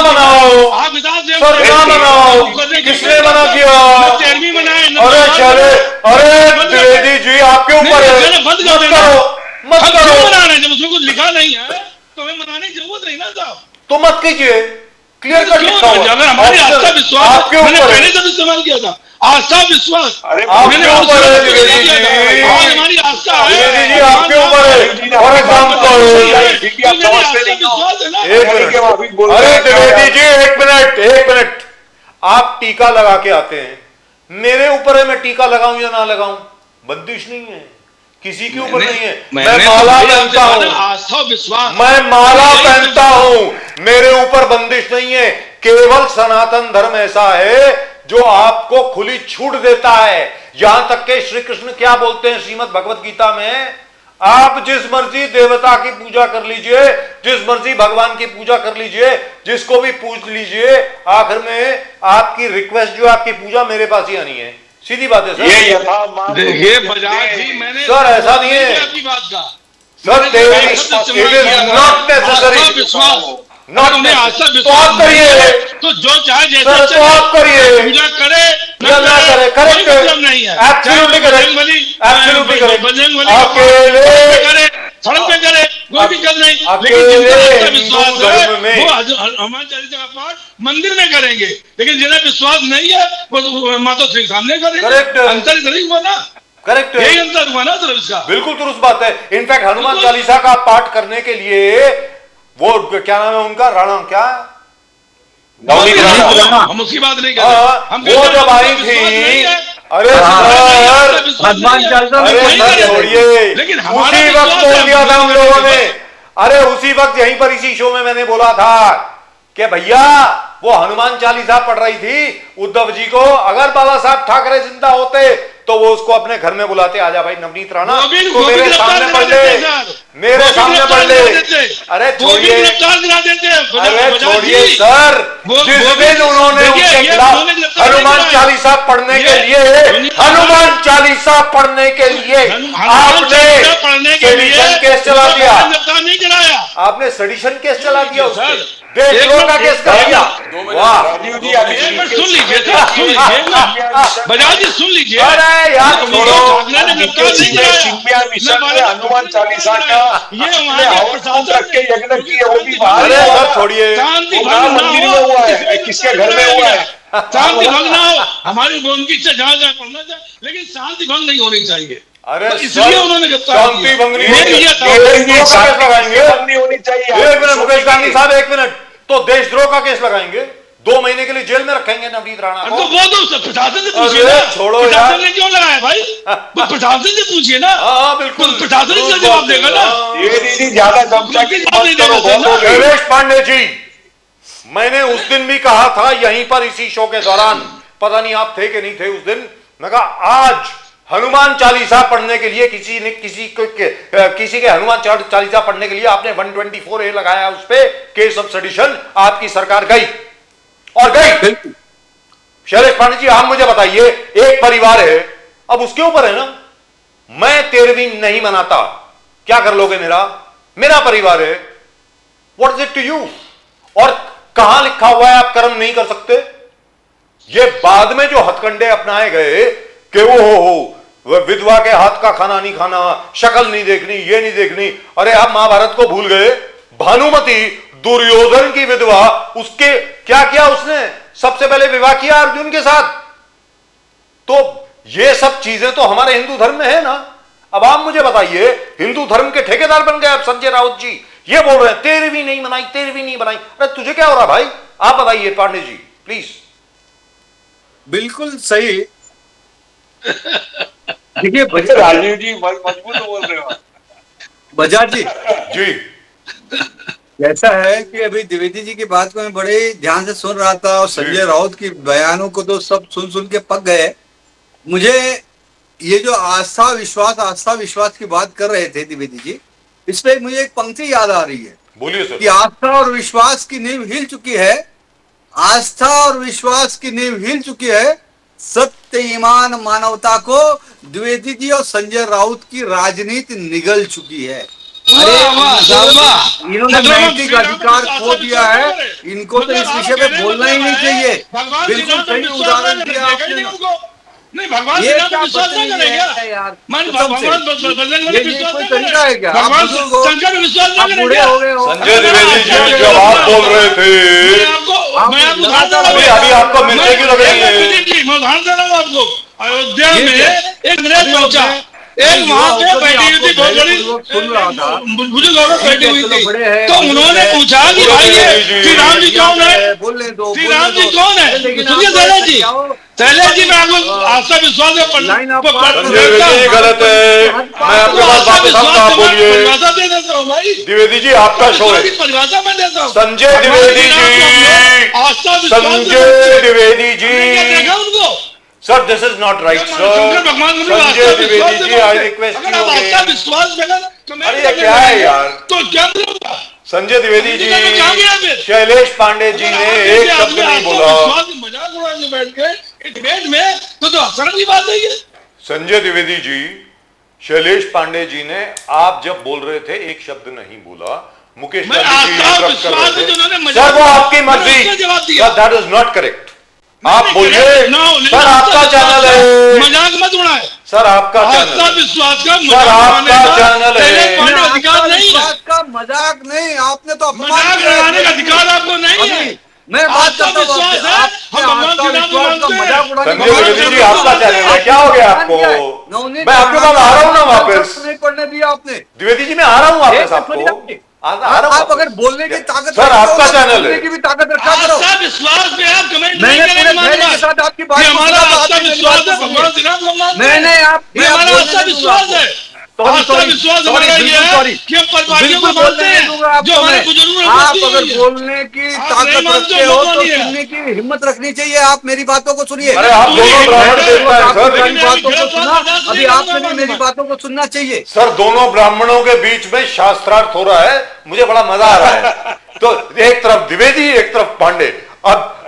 मनाओ, आप हिसाब से सर ना मनाओ, किसने मना किया? 13वीं मनाए, अरे चले, अरे द्विवेदी जी आपके ऊपर है, बंद मत कर देना। करो, मत हम क्यों करो, मना रहे हैं? जब उसमें कुछ लिखा नहीं है तो हमें मनाने की जरूरत नहीं ना साहब। तो मत कीजिए, क्लियर कट लिखा हुआ है। अगर हमारी आस्था विश्वास आपके मैंने ऊपर पहले है, जब इस्तेमाल किया था, आस्था विश्वास, अरे आपके ऊपर है द्विवेदी जी, और हमारी आस्था है, द्विवेदी जी आपके ऊपर है। फॉर एग्जाम्पल अरे द्विवेदी जी एक मिनट, आप टीका लगा के आते हैं, मेरे ऊपर है मैं टीका लगाऊं या ना लगाऊं, बंदिश नहीं है, किसी के ऊपर नहीं है। मैं माला पहनता हूं, आस्था विश्वास, मैं माला पहनता हूं, मेरे ऊपर बंदिश नहीं है। केवल सनातन धर्म ऐसा है जो आपको खुली छूट देता है। यहां तक के श्री कृष्ण क्या बोलते हैं श्रीमद् भगवत गीता में, आप जिस मर्जी देवता की पूजा कर लीजिए, जिस मर्जी भगवान की पूजा कर लीजिए, जिसको भी पूछ लीजिए, आखिर में आपकी रिक्वेस्ट जो आपकी पूजा मेरे पास ही आनी है। सीधी बात है सर। देखिए बजाज जी, मैंने सर ऐसा नहीं है आपकी बात का sir, it is not necessary, विश्वास नॉट उन्हें आस्था तो आप करिए, तो जो चाहे जैसे सर तो आप करिए पूजा करे या ना करे, करेक्ट है, मतलब नहीं है। Absolutely correct, absolutely correct. Bajrangbali अकेले करे, सड़क पे करे, कोई दिक्कत नहीं, लेकिन जिनका आस्था विश्वास है वो हनुमान चालीसा का पाठ मंदिर में करेंगे, लेकिन जिन्हें विश्वास नहीं है वो माता श्री सामने करेंगे। करेक्ट, अंतर नहीं हुआ ना, करेक्ट, यही अंतर हुआ ना सर इसका। बिल्कुल दुरुस्त बात है। इनफैक्ट हनुमान चालीसा का पाठ करने के लिए वो क्या नाम है उनका, राणा क्या, हम उसकी बात नहीं कर रहे, हम वो जब आई थी, अरे सर, हनुमान चालीसा में अरे कोई सर नहीं छोड़िए, लेकिन हमारा उसी वक्त विश्वास बोल है, दिया था उन हमारे लोगों ने। विश्वास। अरे उसी वक्त यहीं पर इसी शो में मैंने बोला था कि भैया वो हनुमान चालीसा पढ़ रही थी उद्धव जी को, अगर बाला साहब ठाकरे जिंदा होते तो वो उसको अपने घर में बुलाते, आजा भाई नवनीत राणा वो भी तो मेरे गिरफ्तार सामने करा पढ़ देते ले, सर। मेरे वो भी सामने गिरफ्तार पढ़ ले। करा देते। अरे वो भी छोड़िए, गिरफ्तार करा देते। अरे बजाज छोड़िए जी, सर, वो जिस भी- दिन उन्होंने देखिए, उनके ये खिलाफ उन्होंने गिरफ्तार नहीं हनुमान कराया। चालीसा पढ़ने के ये लिए, दुनिया- हनुमान चालीसा पढ़ने के लिए हनुमान चालीसा पढ़ने के लिए सेडिशन केस चला उनको दिया, गिरफ्तार नहीं कराया। आपने सेडिशन केस चला दिया, उस सर, पे देशद्रोह का केस कर दिया। वाह, राजीव जी अभी एक मिनट सुन लीजिए सर, सुन लीजिए ना, बजाज जी सुन लीजिए। अरे यार छोड़ो, ठाकरे ने गिरफ्तार नहीं कराया। सिंधिया मिशन मैं में हनुमान चालीसा का ये अपने वहाँ के हाउस में रख के यज्ञ किए, वो भी बाहर अरे हुआ सर था। छोड़िए, शांति वो भंग कहाँ ना मंदिर हो, में हुआ है, इसलिए किसके घर में हुआ है? शांति भंग ना हो, हमारी उनकी इच्छा जहाँ जहाँ करना चाहिए, लेकिन शांति भंग नहीं होनी चाहिए। अरे तो इसलिए उन्होंने गिरफ्तार किया। शांति भंग नहीं ये होनी ये था। चाहिए, देशद्रोह का केस लगाएंगे। नहीं होनी चाहिए। एक मिनट मुकेश गांधी साहब, एक मिनट, तो देशद्रोह का केस लगाएंगे, 2 महीने के लिए जेल में रखेंगे नवनीत राणा तो को। वो तो प्रशासन से पूछिए अरे ना, छोड़ो प्रशासन यार। ने क्यों लगाया भाई? वो प्रशासन से पूछिए ना। हाँ बिल्कुल, तो प्रशासन इसका जवाब देगा ना। ये दीदी ज्यादा दमचा की जवाब नहीं मत करो, देगा बहुत हो गई। शैलेश पांडे जी, मैंने उस दिन भी कहा था यहीं पर इसी शो के दौरान, पता नहीं आप थे कि नहीं थे उस दिन, मैं कहा आज हनुमान चालीसा पढ़ने के लिए किसी के हनुमान चालीसा पढ़ने के लिए आपने 124A लगाया, उस पे केस ऑफ सेडिशन, आपकी सरकार गई और गई। शैलेश पांडे जी, आप मुझे बताइए, एक परिवार है, अब उसके ऊपर है ना, मैं 13वीं नहीं मनाता, क्या कर लोगे? मेरा परिवार है, what is it to you? और कहां लिखा हुआ है आप कर्म नहीं कर सकते? ये बाद में जो हथकंडे अपनाए गए कि वो हो विधवा के हाथ का खाना नहीं खाना, शक्ल नहीं देखनी, ये नहीं देखनी, अरे आप महाभारत को भूल गए? भानुमति दुर्योधन की विधवा, उसके क्या किया उसने? सबसे पहले विवाह किया अर्जुन के साथ। तो ये सब चीजें तो हमारे हिंदू धर्म में है ना। अब आप मुझे बताइए, हिंदू धर्म के ठेकेदार बन गए अब संजय राउत जी, ये बोल रहे हैं 13वीं नहीं बनाई, 13वीं नहीं बनाई। अरे तुझे क्या हो रहा भाई? आप बताइए पांडे जी प्लीज। बिल्कुल सही। देखिए राजीव जी मजबूत बोल रहे हो। बजाज जी, जी ऐसा है कि अभी द्विवेदी जी की बात को मैं बड़े ध्यान से सुन रहा था और संजय राउत की बयानों को तो सब सुन सुन के पक गए। मुझे ये जो आस्था विश्वास की बात कर रहे थे द्विवेदी जी, इस पे मुझे एक पंक्ति याद आ रही है बोलिए कि सर। आस्था और विश्वास की नींव हिल चुकी है, आस्था और विश्वास की नींव हिल चुकी है, सत्य ईमान मानवता को द्विवेदी जी और संजय राउत की राजनीति निगल चुकी है। इन्होंने नैतिक अधिकार खो दिया है, इनको तो इस विषय पे बोलना ही नहीं चाहिए। बिल्कुल सही उदाहरण दिया आपने। नहीं, भगवान ये श्री राम क्या पे विश्वास नहीं बदतमीजी है करेगा यार? मन कसम से। भगवान बदलने में ये विश्वास कोई नहीं तरीका है क्या? करेगा। आप भगवान बुजुर्ग हो, शंकर में विश्वास आप नहीं बूढ़े करेगा। हो गए हो। संजय द्विवेदी जी जब आप बोल रहे थे, मैं आपको उदाहरण दे रहा हूँ। अभी आपको मिलने क्यों लग रही है? मैं उदाहरण दे रहा हूँ आपको। अयोध्या ये में क्या? एक अंग्रेज पहुंचा, एक वहां पे बैठी हुई थी बहुत बड़ी सुन रहा था, बुजुर्ग औरत बैठी हुई चलो थी, बड़े हैं, तो उन्होंने पूछा कि भाई ये श्री राम जी कौन है? बोलने दो, श्री राम जी कौन है? लेकिन सुनिए आप शैलेश जी, क्या हो? शैलेश जी मैं आपको आस्था विश्वास में लाइन आप संजय द्विवेदी जी गलत है, मैं आपके पास वापस आऊंगा, आप बोलिए। परिभाषा दे देता हूँ भाई, द्विवेदी जी आपका शो है। परिभाषा मैं देता हूँ। संजय द्विवेदी जी, आस्था विश्वास संजय द्विवेदी क्या जी, देखा उनको? Sir this is not right Shankar sir. भगवान को भी संजय आस्था विश्वास द्विवेदी से जी आई बोलते। रिक्वेस्ट अगर आप आस्था विश्वास में तो मैं अरे ये क्या है यार? तो क्या बोलूंगा? संजय द्विवेदी जी, मैं कहाँ गया फिर? शैलेश पांडे जी ने एक शब्द नहीं बोला। विश्वास की मजाक उड़ाने बैठ के डिबेट में तो हंसने की बात नहीं है। संजय द्विवेदी जी, शैलेश पांडे जी ने आप जब बोल रहे थे एक शब्द नहीं बोला, मुकेश मैं गांधी जी आस्था interrupt कर विश्वास रहे में जो उन्होंने थे। मजाक सर वो आपकी मैंने मर्जी, उसका जवाब दिया। Sir that is not correct. आप नहीं, बोलिए नहीं, सर, आपका चैनल है, मजाक मत उड़ाए। सर आपका आस्था चैनल, विश्वास का सर मजाक आपका उड़ाने का चैनल है। शैलेश पांडे अधिकार नहीं है। विश्वास का मजाक नहीं, आपने तो अपमान मजाक किया है। उड़ाने का अधिकार आपको नहीं है। अभी मैं बात आस्था करता हूँ विश्वास आपसे। है, आपने हम भगवान आस्था श्री राम को विश्वास का मानते हैं। मजाक उड़ाने संजय का द्विवेदी जी मजाक आपका चैनल है, क्या हो गया आपको? नवनीत मैं आपके पास आ रहा हूँ ना वापस। नहीं पढ़ने दिया आपने। द्विवेदी जी मैं आ रहा हूँ वापस एक मिनट आपको, सुनिए आपने। आ रहा हूँ आप अगर वापस। बोलने की ताकत सर, रखते हो, आपका तो चैनल है। बोलने की भी ताकत रखा करो। आस्था विश्वास पे आप कमेंट नहीं मैंने करेंगे पूरे मान धैर्य के बात। साथ आपकी बात ये को हमारा सुना तो आप आस्था भी मेरी विश्वास बात है को सुनिए। भगवान श्री राम भगवान में। मैंने आप ये हमारा बोलने आस्था नहीं दूंगा विश्वास है। Sorry, आस्था sorry, विश्वास sorry, हमारा ये बिल्कुल है sorry। कि हम परवादियों को बिल्कुल मानते बोलने नहीं दूंगा हैं जो आपको हमारे मैं। बुजुर्गों ने आप बस्ती अगर की है। बोलने की आप ताकत नहीं मानते रखते हो मत तो मानिए। सुनने की हिम्मत रखनी चाहिए। आप मेरी बातों को सुनिए। अरे आप पूरी दोनों हिम्मत ब्राह्मण है। देवता हैं आपकी सर। सारी बातों को गलत बात सुना, बर्दाश्त अभी नहीं आपने करूंगा भी मेरी मैं। बातों को सुनना चाहिए। सर दोनों ब्राह्मणों के बीच में शास्त्रार्थ हो रहा है, मुझे बड़ा मजा आ रहा है। तो एक तरफ द्विवेदी, एक तरफ पांडे। अब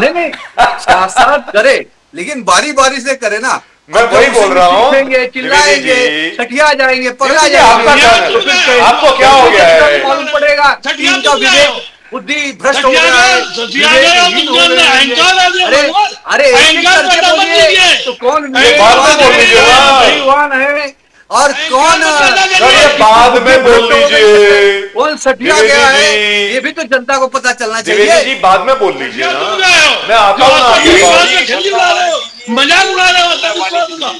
नहीं शास्त्रार्थ करे, लेकिन बारी बारी से करे ना। मैं अब वही जब बोल उसी रहा में हूं, चीखेंगे, चिल्लाएंगे, द्विवेदी जी। सठिया जाएंगे, पगला द्विवेदी जी, आपका जाएंगे, क्या तो फिर कैसे- आपको क्या हो गया कैसे है? मालूम पड़ेगा कि सठिया इनका तुम गए विवेक हो। बुद्धि भ्रष्ट हो सठिया गया है, गए, सठिया गए, विवेकहीन तुम हो जो गए हैं। अहंकार आ गया अरे भगवान। अरे एक एक अहंकार करके पैदा मत बोलिए कीजिए। तो कौन अहंकार बाद में पैदा बोल लीजिए कीजिए। ना। विवेकवान है और कौन सर ये बाद में बोल लीजिए। कौन सठिया द्विवेदी गया है, जी। ये भी तो जनता को पता चलना द्विवेदी चाहिए। जी बाद में बोल लीजिए सठिया ना। तुम गए हो। मैं आता हूं ना जो आपके आपकी पास। बात में खिल्ली उड़ा रहे हो, मजाक उड़ा रहे हो आस्था विश्वास का।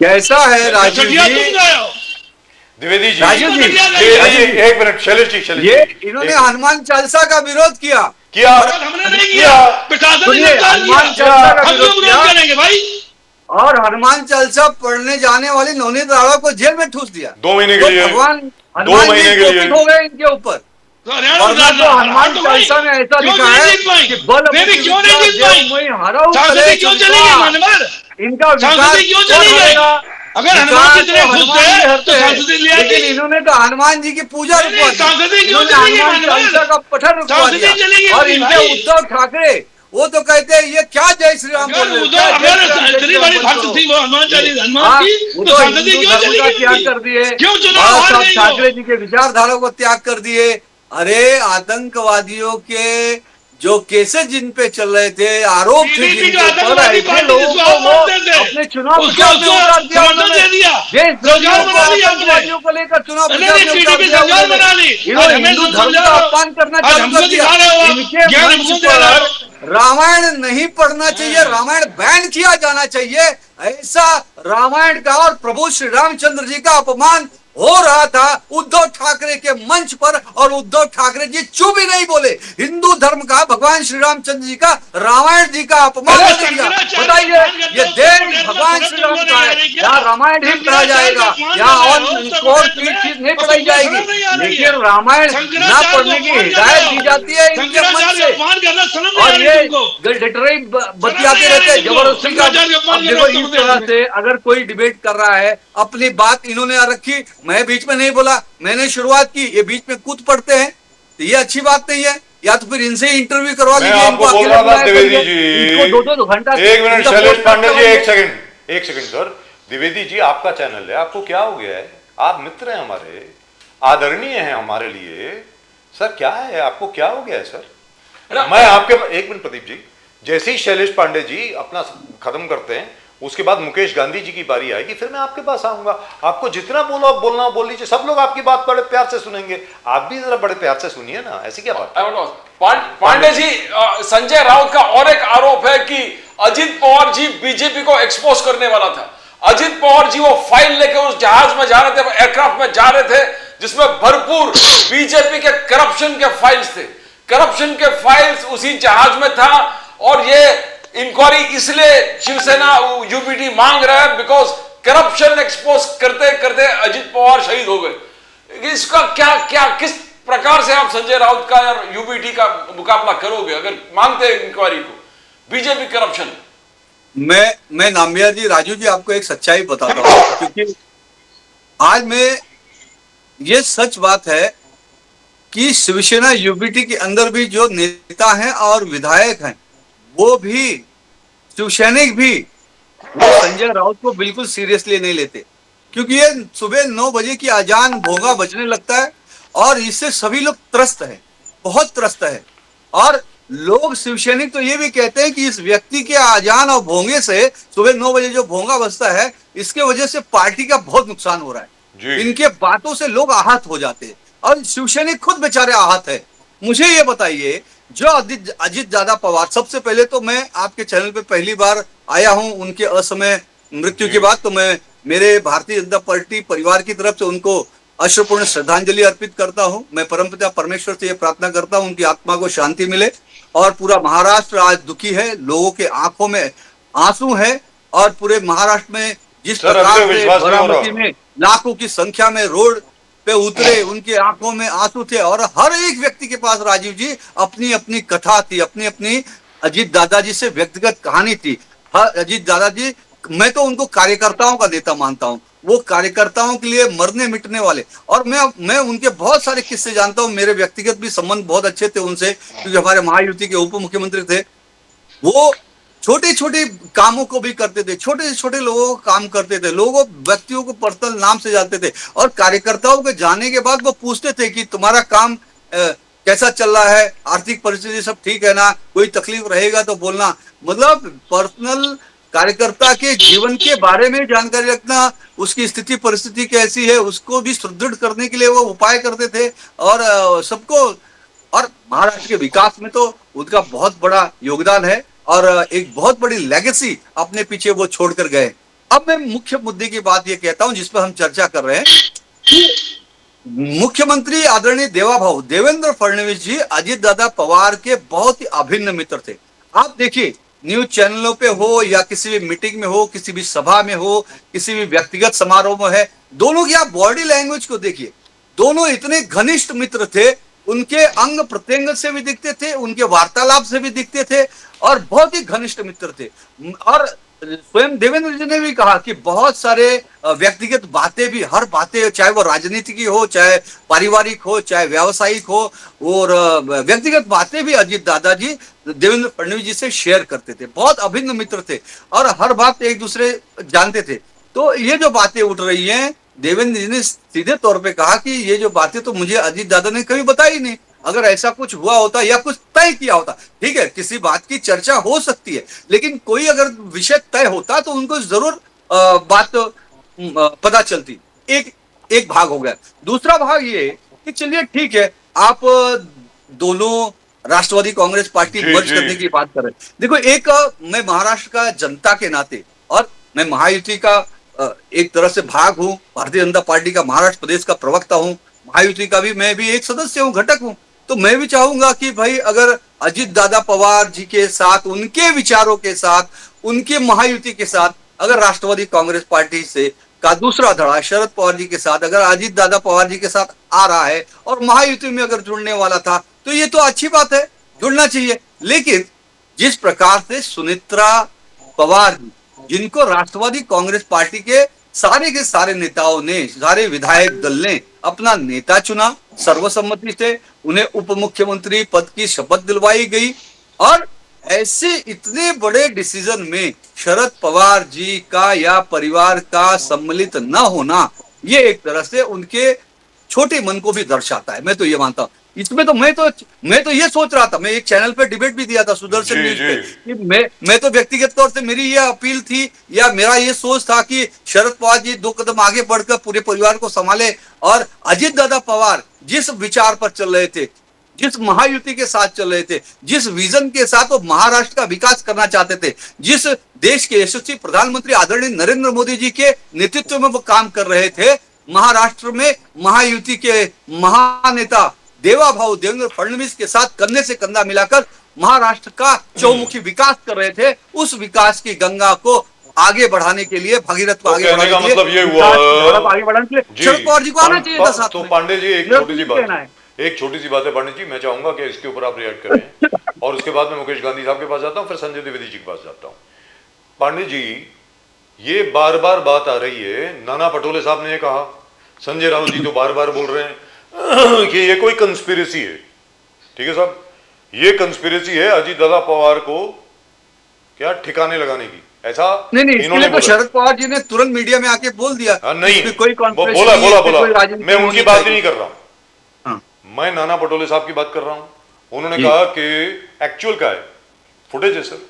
कैसा है राजीव सठिया तुम जी? गए हो। द्विवेदी जी, राजीव जी, द्विवेदी जी, एक मिनट, शैलेश जी, शैलेश ये जी, इन्होंने एक- हनुमान चालीसा का विरोध किया। किया हमने नहीं किया, प्रशासन ने सुनिए, इनकार हनुमान किया। चालीसा का हम क्यों विरोध विरोध किया करेंगे भाई? और हनुमान चालीसा पढ़ने जाने वाली नवनीत राणा को जेल में ठूस दिया। 2 महीने के तो लिए। भगवान 2 हनुमान महीने जी के लिए। कोपित हो गए इनके ऊपर। तो हरियाणा वरना में तो हनुमान तो भाई, चालीसा में ऐसा क्यों लिखा नहीं है जीत पाई? कि बल देवी बुद्धि क्यों नहीं विद्या जीत पाई? देव मोहि हरऊ सांसदी कलेश क्यों चली विकार। गई मनमर? इनका विकार सांसदी क्यों कौन चली गई? हरेगा? अगर विकार हनुमान जी तो इतने खुश हनुमान थे, जी तो हरते हैं। सांसदी ले आती। लेकिन इन्होंने तो हनुमान जी की पूजा नहीं, रुकवा दी। सांसदी क्यों इन्होंने चली गई हनुमान मनमर? चालीसा का पठन रुकवा सांसदी दिया। चली गई और अपनी इनके भाई। उद्धव ठाकरे वो तो कहते हैं ये क्या जय श्री राम बोल रहे हो? क्या जय श्री राम, जय इतनी श्री राम बड़ी बोल भक्त करो? थी वो हनुमान चालीसा हनुमान हाँ, की, वो तो तो सांसदी हिंदू क्यों धर्म चली का गई त्याग उनकी? कर दिए। क्यों चुनाव बाला हार साहब गई ठाकरे वो? जी के विचारधारा को त्याग कर दिए। अरे आतंकवादियों के जो केसेस जिन पे चल रहे थे, आरोप थे PDP जिनके का ऊपर, आतंकवादी ऐसे पार्टी लोगों जिसको को आप वो मानते थे, अपने चुनाव उसको प्रचार में उतार दिया समर्थन उन्होंने। दे दिया। देशद्रोहियों सरकार को, बना ली आपने। आतंकवादियों को लेकर चुनाव नहीं, प्रचार में नहीं, उतार PDP दिया सरकार उन्होंने। बना ली। इन्होंने आज हमें हिंदू सब धर्म समझा का रहे हो। अपमान करना आज चालू हमको कर दिया। दिखा रहे हो आप। इनके ज्ञान मंच हमको दे रहे हो। पर रामायण नहीं पढ़ना चाहिए, रामायण बैन किया जाना चाहिए, ऐसा रामायण का और प्रभु श्री रामचंद्र जी का अपमान हो रहा था उद्धव ठाकरे के मंच पर। और उद्धव ठाकरे जी चुप ही नहीं बोले। हिंदू धर्म का, भगवान श्री रामचंद्र जी का, रामायण जी का अपमान अरे कर दिया। शंकराचार्य बताइए, अपमान करते ये हो, देश तो भगवान श्री राम का है, क्या? यहाँ रामायण ही पढ़ा जाएगा, यहाँ और और चीज नहीं पढ़ाई जाएगी। लेकिन रामायण ना पढ़ने की हिदायत दी जाती है इनके मंच से। और ये लिटरेरी बतियाते रहते हैं जबरदस्ती का। अब देखो इस तरह से अगर कोई डिबेट कर रहा है, अपनी बात इन्होंने रखी, मैं बीच में नहीं बोला, मैंने शुरुआत की, ये बीच में कूद पड़ते हैं, तो ये अच्छी बात नहीं है। या तो फिर इनसे इंटरव्यू करवा मैं लीजिए, आपको बोल रहा था द्विवेदी जी, इनको दो घंटा एक मिनट इनका शैलेश पोस्ट पांडे जी, करवाइए। एक सेकंड सर। द्विवेदी जी आपका चैनल है, आपको क्या हो गया है? आप मित्र हैं हमारे, आदरणीय हैं हमारे लिए। सर क्या है, आपको क्या हो गया है सर? मैं आपके, एक मिनट प्रदीप जी, जैसे ही शैलेश पांडे जी अपना खत्म करते हैं, उसके बाद मुकेश गांधी जी की बारी आएगी, फिर मैं आपके पास आऊंगा। आपको जितना बोलना बोल लीजिए, सब लोग आपकी बात बड़े प्यार से सुनेंगे, आप भी जरा बड़े प्यार से सुनिए ना। ऐसी क्या बात? पांडे जी, संजय राउत का और एक आरोप है कि अजित पवार जी बीजेपी को एक्सपोज करने वाला था। अजित पवार जी वो फाइल लेके उस जहाज में जा रहे थे, एयरक्राफ्ट में जा रहे थे, जिसमें भरपूर बीजेपी के करप्शन के फाइल्स थे। करप्शन के फाइल्स उसी जहाज में था। और ये इंक्वायरी इसलिए शिवसेना यूबीटी मांग रहा है बिकॉज करप्शन एक्सपोज करते करते अजित पवार शहीद हो गए। इसका क्या किस प्रकार से आप संजय राउत का और यूबीटी का मुकाबला करोगे अगर मांगते हैं इंक्वायरी को, बीजेपी करप्शन? मैं नामिया जी, राजू जी, आपको एक सच्चाई बताता हूं, क्योंकि आज में ये सच बात है कि शिवसेना यूबीटी के अंदर भी जो नेता हैं और विधायक हैं, वो भी शिवसैनिक भी वो संजय राउत को बिल्कुल सीरियसली नहीं लेते। क्योंकि ये सुबह 9 बजे की अजान भोंगा बजने लगता है और इससे सभी लोग त्रस्त है, बहुत त्रस्त है। और लोग शिवसैनिक तो ये भी कहते हैं कि इस व्यक्ति के अजान और भोंगे से, सुबह 9 बजे जो भोंगा बजता है, इसके वजह से पार्टी का बहुत नुकसान हो रहा है। इनके बातों से लोग आहत हो जाते हैं और शिवसैनिक खुद बेचारे आहत है। मुझे ये बताइए, जो अजित दादा पवार, सबसे पहले तो मैं आपके चैनल पे पहली बार आया हूं उनके असमय मृत्यु के बाद, तो मैं मेरे भारतीय जनता पार्टी परिवार की तरफ से उनको अश्रुपूर्ण श्रद्धांजलि अर्पित करता हूं। मैं परमपिता परमेश्वर से ये प्रार्थना करता हूं उनकी आत्मा को शांति मिले। और पूरा महाराष्ट्र आज दुखी है, लोगों के आंखों में आंसू है। और पूरे महाराष्ट्र में जिस सर, अभी प्रकार तक से विश्वास नहीं हो रहा। बारामती में लाखों की संख्या में रोड पे उतरे, उनके आंखों में आंसू थे। और हर एक व्यक्ति के पास राजीव जी अपनी अपनी कथा थी, अपनी अपनी अजीत दादाजी से व्यक्तिगत कहानी थी। अजीत दादाजी, मैं तो उनको कार्यकर्ताओं का नेता मानता हूं, वो कार्यकर्ताओं के लिए मरने मिटने वाले। और मैं उनके बहुत सारे किस्से जानता हूं, मेरे व्यक्तिगत भी संबंध बहुत अच्छे थे उनसे, क्योंकि हमारे महायुति के उप मुख्यमंत्री थे। वो छोटे छोटे कामों को भी करते थे, छोटे से छोटे लोगों को काम करते थे, लोगों व्यक्तियों को पर्सनल नाम से जानते थे। और कार्यकर्ताओं के जाने के बाद वो पूछते थे कि तुम्हारा काम कैसा चल रहा है, आर्थिक परिस्थिति सब ठीक है ना, कोई तकलीफ रहेगा तो बोलना। मतलब पर्सनल कार्यकर्ता के जीवन के बारे में जानकारी रखना, उसकी स्थिति परिस्थिति कैसी है उसको भी सुदृढ़ करने के लिए वो उपाय करते थे। और सबको, और महाराष्ट्र के विकास में तो उनका बहुत बड़ा योगदान है और एक बहुत बड़ी लेगेसी अपने पीछे वो छोड़कर गए। अब मैं मुख्य मुद्दे की बात ये कहता हूं जिस पर हम चर्चा कर रहे हैं कि मुख्यमंत्री आदरणीय देवाभाऊ देवेंद्र फडणवीस जी अजीत दादा पवार के बहुत ही अभिन्न मित्र थे। आप देखिए, न्यूज चैनलों पे हो या किसी भी मीटिंग में हो, किसी भी सभा में हो, किसी भी व्यक्तिगत समारोह में है, दोनों की आप बॉडी लैंग्वेज को देखिए। दोनों इतने घनिष्ठ मित्र थे, उनके अंग प्रत्यंग से भी दिखते थे, उनके वार्तालाप से भी दिखते थे और बहुत ही घनिष्ठ मित्र थे। और स्वयं देवेंद्र जी ने भी कहा कि बहुत सारे व्यक्तिगत बातें भी, हर बातें चाहे वो राजनीति की हो, चाहे पारिवारिक हो, चाहे व्यावसायिक हो, और व्यक्तिगत बातें भी अजीत दादाजी देवेंद्र फडणवीस जी से शेयर करते थे। बहुत अभिन्न मित्र थे और हर बात एक दूसरे जानते थे। तो ये जो बातें उठ रही हैं, देवेंद्र जी ने सीधे तौर पे कहा कि ये जो बातें तो मुझे अजीत दादा ने कभी बताई नहीं। अगर ऐसा कुछ हुआ होता या कुछ तय किया होता, ठीक है, किसी बात की चर्चा हो सकती है, लेकिन कोई अगर विषय तय होता तो उनको जरूर बात पता चलती। एक भाग हो गया। दूसरा भाग ये कि चलिए ठीक है, आप दोनों राष्ट्रवादी कांग्रेस पार्टी जी, मर्ज जी। करने की बात कर रहे हैं। देखो, एक मैं महाराष्ट्र का जनता के नाते, और मैं महायुति का एक तरह से भाग हूं, भारतीय जनता पार्टी का महाराष्ट्र प्रदेश का प्रवक्ता हूं, महायुति का भी मैं भी एक सदस्य हूं, घटक हूं। तो मैं भी चाहूंगा कि भाई अगर अजीत दादा पवार जी के साथ, उनके विचारों के साथ, उनके महायुति के साथ अगर राष्ट्रवादी कांग्रेस पार्टी से का दूसरा धड़ा शरद पवार जी के साथ अगर अजीत दादा पवार जी के साथ आ रहा है और महायुति में अगर जुड़ने वाला था, तो ये तो अच्छी बात है, जुड़ना चाहिए। लेकिन जिस प्रकार से सुनेत्रा पवार जी, जिनको राष्ट्रवादी कांग्रेस पार्टी के सारे नेताओं ने, सारे विधायक दल ने अपना नेता चुना सर्वसम्मति से, उन्हें उप मुख्यमंत्री पद की शपथ दिलवाई गई, और ऐसे इतने बड़े डिसीजन में शरद पवार जी का या परिवार का सम्मिलित न होना, ये एक तरह से उनके छोटे मन को भी दर्शाता है। मैं तो ये मानता हूं। इसमें तो मैं तो ये सोच रहा था, मैं एक चैनल पे डिबेट भी दिया था सुदर्शन जी, न्यूज पे, जी। कि मैं तो व्यक्तिगत तौर से मेरी ये अपील थी या मेरा ये सोच था कि शरद पवार जी 2 कदम आगे बढ़कर पूरे परिवार को संभाले, और अजीत दादा पवार जिस विचार पर चल रहे थे, जिस महायुति के साथ चल रहे थे, जिस विजन के साथ वो महाराष्ट्र का विकास करना चाहते थे, जिस देश के यशस्वी प्रधानमंत्री आदरणीय नरेंद्र मोदी जी के नेतृत्व में वो काम कर रहे थे, महाराष्ट्र में महायुति के महानेता देवाभाऊ देवेंद्र फडणवीस के साथ कंधे से कंधा मिलाकर महाराष्ट्र का चौमुखी विकास कर रहे थे, उस विकास की गंगा को आगे बढ़ाने के लिए, भगीरथ को तो आगे कहने बढ़ाने का के लिए, मतलब ये विकास की हुआ झड़प आगे बढ़ाने के लिए जी। शरद पवार जी को आना चाहिए था साथ तो में। पांडे जी एक मेरा छोटी सी तो कहना बात है। एक छोटी सी बात है पांडे जी, मैं चाहूंगा कि इसके ऊपर आप रिएक्ट करें और उसके बाद मैं मुकेश गांधी साहब के पास जाता हूं, फिर संजय द्विवेदी जी के पास जाता हूं। पांडे जी, ये बार बार बात आ रही है, नाना पटोले साहब ने ये कहा, संजय राउत जी तो बार बार बोल रहे हैं कि ये कोई कंस्पिरेसी है। ठीक है साहब, ये कंस्पिरेसी है अजीत दादा पवार को क्या ठिकाने लगाने की, ऐसा नहीं, इसके इन्होंने लिए तो शरद पवार जी ने तुरंत मीडिया में आके बोल दिया। नहीं, इसमें कोई कॉन्फ्रेंस बोला नहीं है, बोला इसमें बोला कोई राजनीति मैं उनकी होनी बात ही चाहिए। नहीं कर रहा हूं, हाँ। मैं नाना पटोले साहब की बात कर रहा हूं। उन्होंने जी। कहा कि एक्चुअल का है, फुटेज है सर,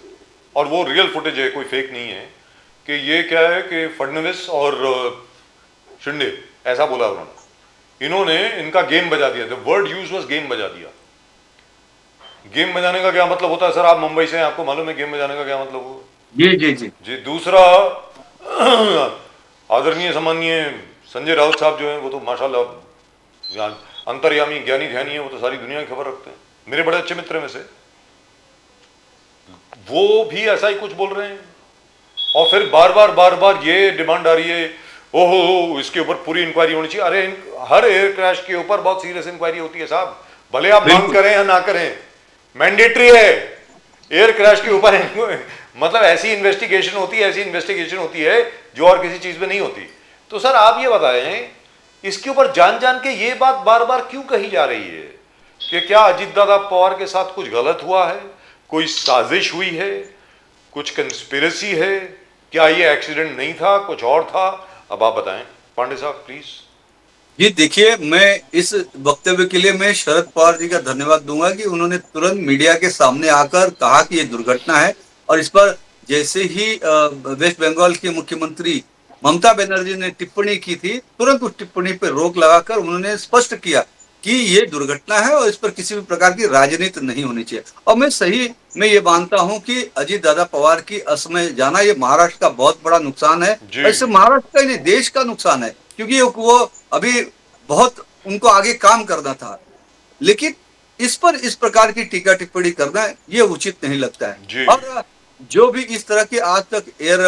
और वो रियल फुटेज है, कोई फेक नहीं है, कि ये क्या है कि फडणवीस और शिंदे, ऐसा बोला उन्होंने, इन्होंने इनका गेम बजा दिया। The word use was game बजा दिया। गेम बजाने का क्या मतलब होता है सर? आप मुंबई से हैं, आपको मालूम है गेम बजाने का क्या मतलब हुआ? जी जी जी जी। दूसरा, आदरणीय सम्माननीय संजय राउत साहब जो हैं, वो तो माशाल्लाह अंतर्यामी ज्ञानी ध्यानी है, वो तो सारी दुनिया की खबर रखते हैं, मेरे बड़े अच्छे मित्र में से। वो भी ऐसा ही कुछ बोल रहे हैं। और फिर बार बार ये डिमांड आ रही है, ओहो इसके ऊपर पूरी इंक्वायरी होनी चाहिए। अरे हर एयर क्रैश के ऊपर बहुत सीरियस इंक्वायरी होती है साहब, भले आप मांग करें या ना करें, मैंडेटरी है एयर क्रैश के ऊपर। मतलब ऐसी इन्वेस्टिगेशन होती है जो और किसी चीज में नहीं होती। तो सर आप ये बताएं, इसके ऊपर जान जान के ये बात बार बार क्यों कही जा रही है कि क्या अजीत दादा पवार के साथ कुछ गलत हुआ है, कोई साजिश हुई है, कुछ कंस्पिरेसी है, क्या ये एक्सीडेंट नहीं था, कुछ और था? अब आप बताएं पांडे साहब प्लीज। जी देखिए, मैं इस वक्तव्य के लिए मैं शरद पवार जी का धन्यवाद दूंगा कि उन्होंने तुरंत मीडिया के सामने आकर कहा कि ये दुर्घटना है। और इस पर जैसे ही वेस्ट बंगाल की मुख्यमंत्री ममता बनर्जी ने टिप्पणी की थी, तुरंत उस टिप्पणी पर रोक लगाकर उन्होंने स्पष्ट किया कि ये दुर्घटना है और इस पर किसी भी प्रकार की राजनीति नहीं होनी चाहिए। और मैं ये मानता हूं कि अजीत दादा पवार की असमय जाना ये महाराष्ट्र का बहुत बड़ा नुकसान है, और इससे महाराष्ट्र का ही नहीं देश का नुकसान है, क्योंकि वो अभी बहुत उनको आगे काम करना था। लेकिन इस पर इस प्रकार की टीका टिप्पणी करना ये उचित नहीं लगता है। और जो भी इस तरह के आज तक एयर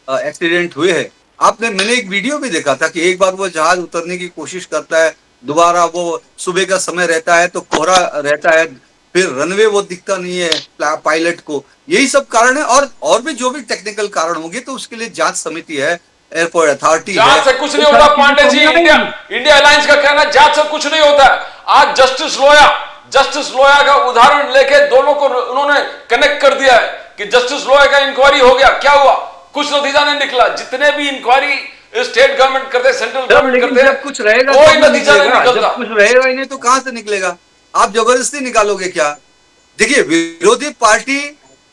एक्सीडेंट हुए हैं, मैंने एक वीडियो भी देखा था कि एक बार वो जहाज उतरने की कोशिश करता है, दोबारा वो सुबह का समय रहता है तो कोहरा रहता है, फिर रनवे वो दिखता नहीं है पायलट को। यही सब कारण है, और भी जो भी टेक्निकल कारण होंगे तो उसके लिए जांच समिति है, एयरपोर्ट अथॉरिटी है। जांच से कुछ नहीं होता पांडे जी, इंडिया अलायंस का कहना है जांच से कुछ नहीं होता है। आज जस्टिस लोया का उदाहरण लेके दोनों को उन्होंने कनेक्ट कर दिया है कि जस्टिस लोया का इंक्वायरी हो गया, क्या हुआ? कुछ नतीजा नहीं निकला। जितने भी इंक्वायरी स्टेट गवर्नमेंट करते, सेंट्रल गवर्नमेंट करते, जब कुछ रहेगा कोई नतीजा नहीं निकलता। जब कुछ रहेगा ही नहीं तो कहां से निकलेगा? आप जबरदस्ती निकालोगे क्या? देखिए, विरोधी पार्टी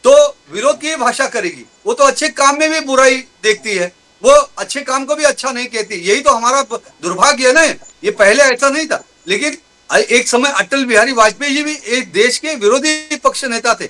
तो विरोध की भाषा करेगी, वो तो अच्छे काम में भी बुराई देखती है, वो अच्छे काम को भी अच्छा नहीं कहती। यही तो हमारा दुर्भाग्य है ना। ये पहले ऐसा नहीं था, लेकिन एक समय अटल बिहारी वाजपेयी जी भी एक देश के विरोधी पक्ष नेता थे,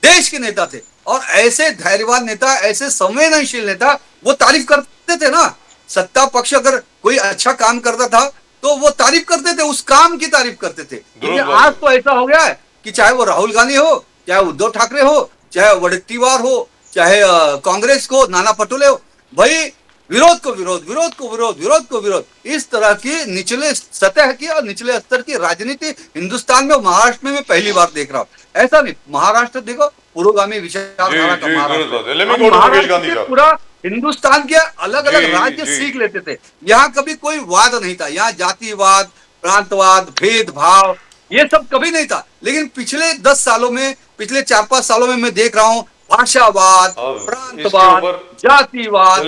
देश के नेता थे, और ऐसे धैर्यवान नेता, ऐसे संवेदनशील नेता वो तारीफ करते थे ना। सत्ता पक्ष अगर कोई अच्छा काम करता था तो वो तारीफ करते थे, उस काम की तारीफ करते थे। लेकिन आज तो ऐसा हो गया है कि चाहे वो राहुल गांधी हो, चाहे उद्धव ठाकरे हो, चाहे वडेट्टीवार हो, चाहे कांग्रेस को नाना पटोले हो, भाई विरोध को विरोध, विरोध को विरोध, विरोध को विरोध। इस तरह की निचले सतह की और निचले स्तर की राजनीति हिंदुस्तान में, महाराष्ट्र में मैं पहली बार देख रहा हूँ। ऐसा नहीं, महाराष्ट्र देखो पुरोगामी विचारधारा का महाराष्ट्र, पूरा हिंदुस्तान के अलग अलग राज्य सीख लेते थे। यहाँ कभी कोई वाद नहीं था, यहाँ जातिवाद, प्रांतवाद, भेदभाव ये सब कभी नहीं था। लेकिन पिछले 10 सालों में, पिछले 4-5 सालों में मैं देख रहा हूँ भाषावाद, प्रांतवाद, जातिवाद,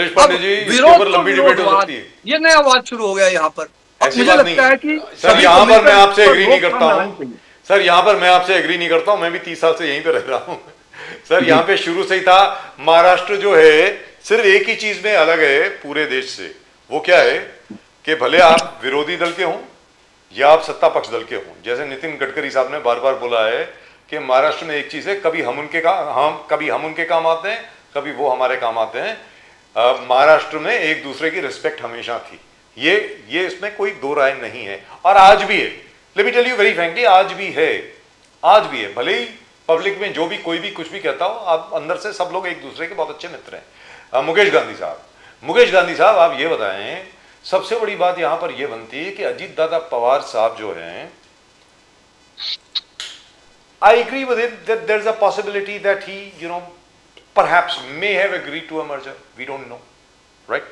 विरोधवाद, ये नया वाद शुरू हो गया यहाँ पर। मुझे लगता है कि सर यहाँ पर मैं आपसे एग्री नहीं करता हूँ, सर यहाँ पर मैं आपसे एग्री नहीं करता हूँ। मैं भी 30 साल से यहीं पे रह रहा हूँ सर। यहाँ पे शुरू से ही था, महाराष्ट्र जो है सिर्फ एक ही चीज में अलग है पूरे देश से। वो क्या है कि भले आप विरोधी दल के हों या आप सत्ता पक्ष दल के हों, जैसे नितिन गडकरी साहब ने बार बार बोला है कि महाराष्ट्र में एक चीज है, कभी हम उनके काम आते हैं, कभी वो हमारे काम आते हैं। महाराष्ट्र में एक दूसरे की रिस्पेक्ट हमेशा थी, ये इसमें कोई दो राय नहीं है, और आज भी है। Let me tell you very frankly, आज भी है। भले ही पब्लिक में जो भी कोई भी कुछ भी कहता हो, आप अंदर से सब लोग एक दूसरे के बहुत अच्छे मित्र हैं। मुकेश गांधी साहब आप ये बताएं, सबसे बड़ी बात यहां पर यह बनती है कि अजीत दादा पवार साहब जो हैं, I agree with it that there's a possibility that he, perhaps may have agreed to a merger. We don't know, right?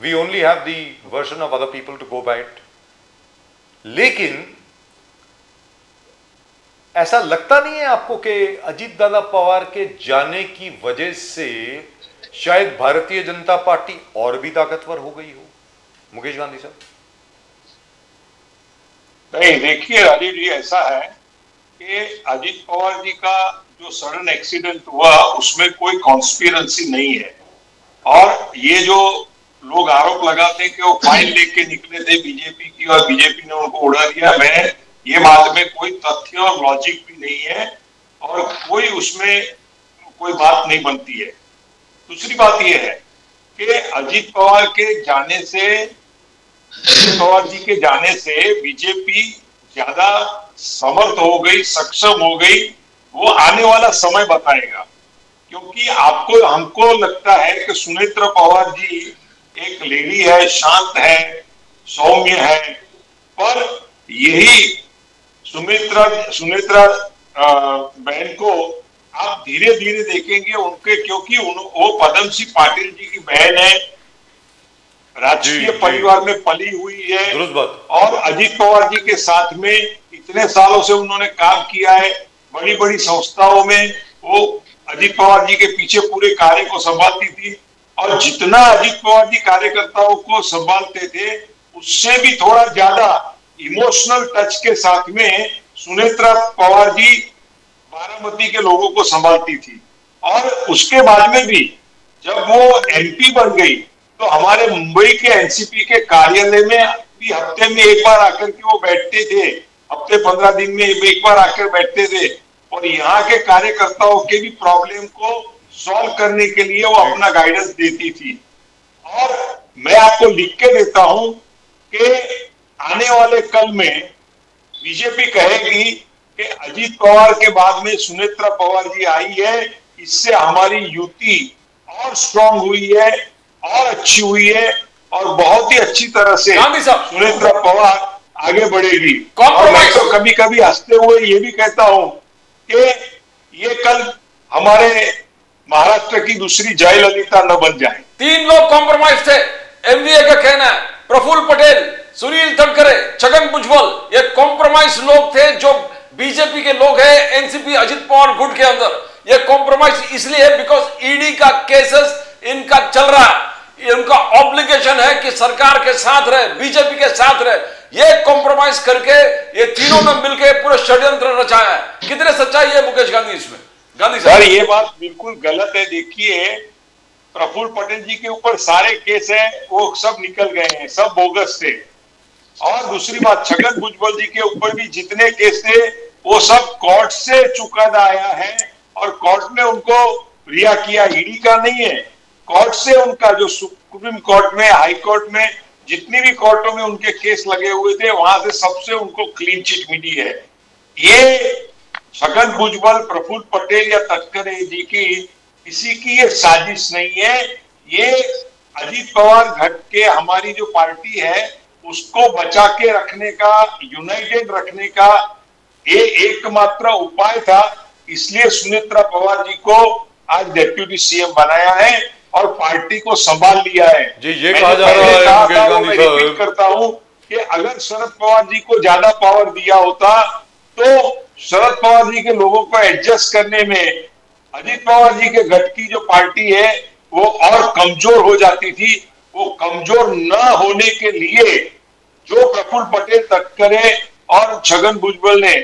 We only have the version of other people to go by it. लेकिन ऐसा लगता नहीं है आपको कि अजीत दादा पवार के जाने की वजह से शायद भारतीय जनता पार्टी और भी ताकतवर हो गई हो? मुकेश गांधी साहब। नहीं, देखिए राजीव जी, ऐसा है कि अजीत पवार जी का जो सडन एक्सीडेंट हुआ उसमें कोई कॉन्स्पिरेसी नहीं है। और ये जो लोग आरोप लगाते हैं कि वो फाइल लेके निकले थे बीजेपी की और बीजेपी ने उनको उड़ा दिया, ये बात में कोई तथ्य और लॉजिक भी नहीं है और कोई उसमें कोई बात नहीं बनती है। दूसरी बात यह है कि अजीत पवार जी के जाने से बीजेपी ज्यादा समर्थ हो गई, सक्षम हो गई, वो आने वाला समय बताएगा। क्योंकि आपको हमको लगता है कि सुनेत्र पवार जी एक लेडी है, शांत है, सौम्य है, पर यही सुमित्रा सुनेत्रा बहन को आप धीरे धीरे देखेंगे उनके, क्योंकि वो पदम सिंह पाटिल जी की बहन है, राजकीय परिवार में पली हुई है, दुरुस्त बात। और अजीत पवार जी के साथ में इतने सालों से उन्होंने काम किया है, बड़ी बड़ी संस्थाओं में वो अजीत पवार जी के पीछे पूरे कार्य को संभालती थी, और जितना अजीत पवार जी कार्यकर्ताओं को संभालते थे उससे भी थोड़ा ज्यादा इमोशनल टच के साथ में सुनेत्रा पवार जी बारामती के लोगों को संभालती थी। और उसके बाद में भी जब वो एमपी बन गई तो हमारे मुंबई के एनसीपी के कार्यालय में भी हफ्ते में एक बार आकर के वो बैठते थे, हफ्ते 15 दिन में एक बार आकर बैठते थे, और यहाँ के कार्यकर्ताओं के भी प्रॉब्लम को सॉल्व करने के लिए वो अपना गाइडेंस देती थी। और मैं आपको लिख के देता हूं कि आने वाले कल में बीजेपी कहेगी कि अजीत पवार के बाद में सुनेत्रा पवार जी आई है, इससे हमारी युति और स्ट्रांग हुई है और अच्छी हुई है, और बहुत ही अच्छी तरह से गांधी साहब, सुनेत्रा पवार आगे बढ़ेगी। और मैं कॉम्प्रोमाइज तो कभी कभी हंसते हुए ये भी कहता हूं कि ये कल हमारे महाराष्ट्र की दूसरी जयललिता न बन जाए। 3 लोग कॉम्प्रोमाइज थे, एमवीए का कहना है, प्रफुल्ल पटेल, सुनील तटकरे, छगन भुजबल, ये कॉम्प्रोमाइज लोग थे जो बीजेपी के लोग हैं, एनसीपी अजित पवार गुट के अंदर। ये कॉम्प्रोमाइज इसलिए है बिकॉज ईडी का केसेस इनका चल रहा है, इनका ऑब्लिगेशन है कि सरकार के साथ रहे, बीजेपी के साथ रहे। ये कॉम्प्रोमाइज करके ये तीनों ने मिलकर पूरा षड्यंत्र रचाया है। कितने सच्चाई है मुकेश गांधी इसमें? गांधी सर साहब, ये बात बिल्कुल गलत है। देखिए, प्रफुल्ल पटेल जी के ऊपर सारे केस हैं, वो सब निकल गए हैं, सब बोगस थे। और दूसरी बात, छगन भुजबल जी के ऊपर भी जितने केस थे वो सब कोर्ट से चुकादा आया है, और कोर्ट ने उनको रिहा किया, ईडी का नहीं है, कोर्ट से उनका जो सुप्रीम कोर्ट में, हाई कोर्ट में, जितनी भी कोर्टों में उनके केस लगे हुए थे वहां से सबसे उनको क्लीन चिट मिली है। ये छगन भुजबल, प्रफुल्ल पटेल या तटकरे जी की किसी की ये साजिश नहीं है। ये अजीत पवार घट के हमारी जो पार्टी है उसको बचा के रखने का, यूनाइटेड रखने का ये एकमात्र उपाय था। इसलिए सुनेत्रा पवार जी को आज डेप्यूटी सीएम बनाया है और पार्टी को संभाल लिया है। जी, ये कहा जा रहा है मुकेश गांधी साहब, रिपीट करता हूं कि अगर शरद पवार जी को ज्यादा पावर दिया होता तो शरद पवार जी के लोगों को एडजस्ट करने में अजीत पवार जी के गठ की जो पार्टी है वो और कमजोर हो जाती थी। वो कमजोर न होने के लिए जो प्रफुल्ल पटेल, तटकरे और छगन भुजबल ने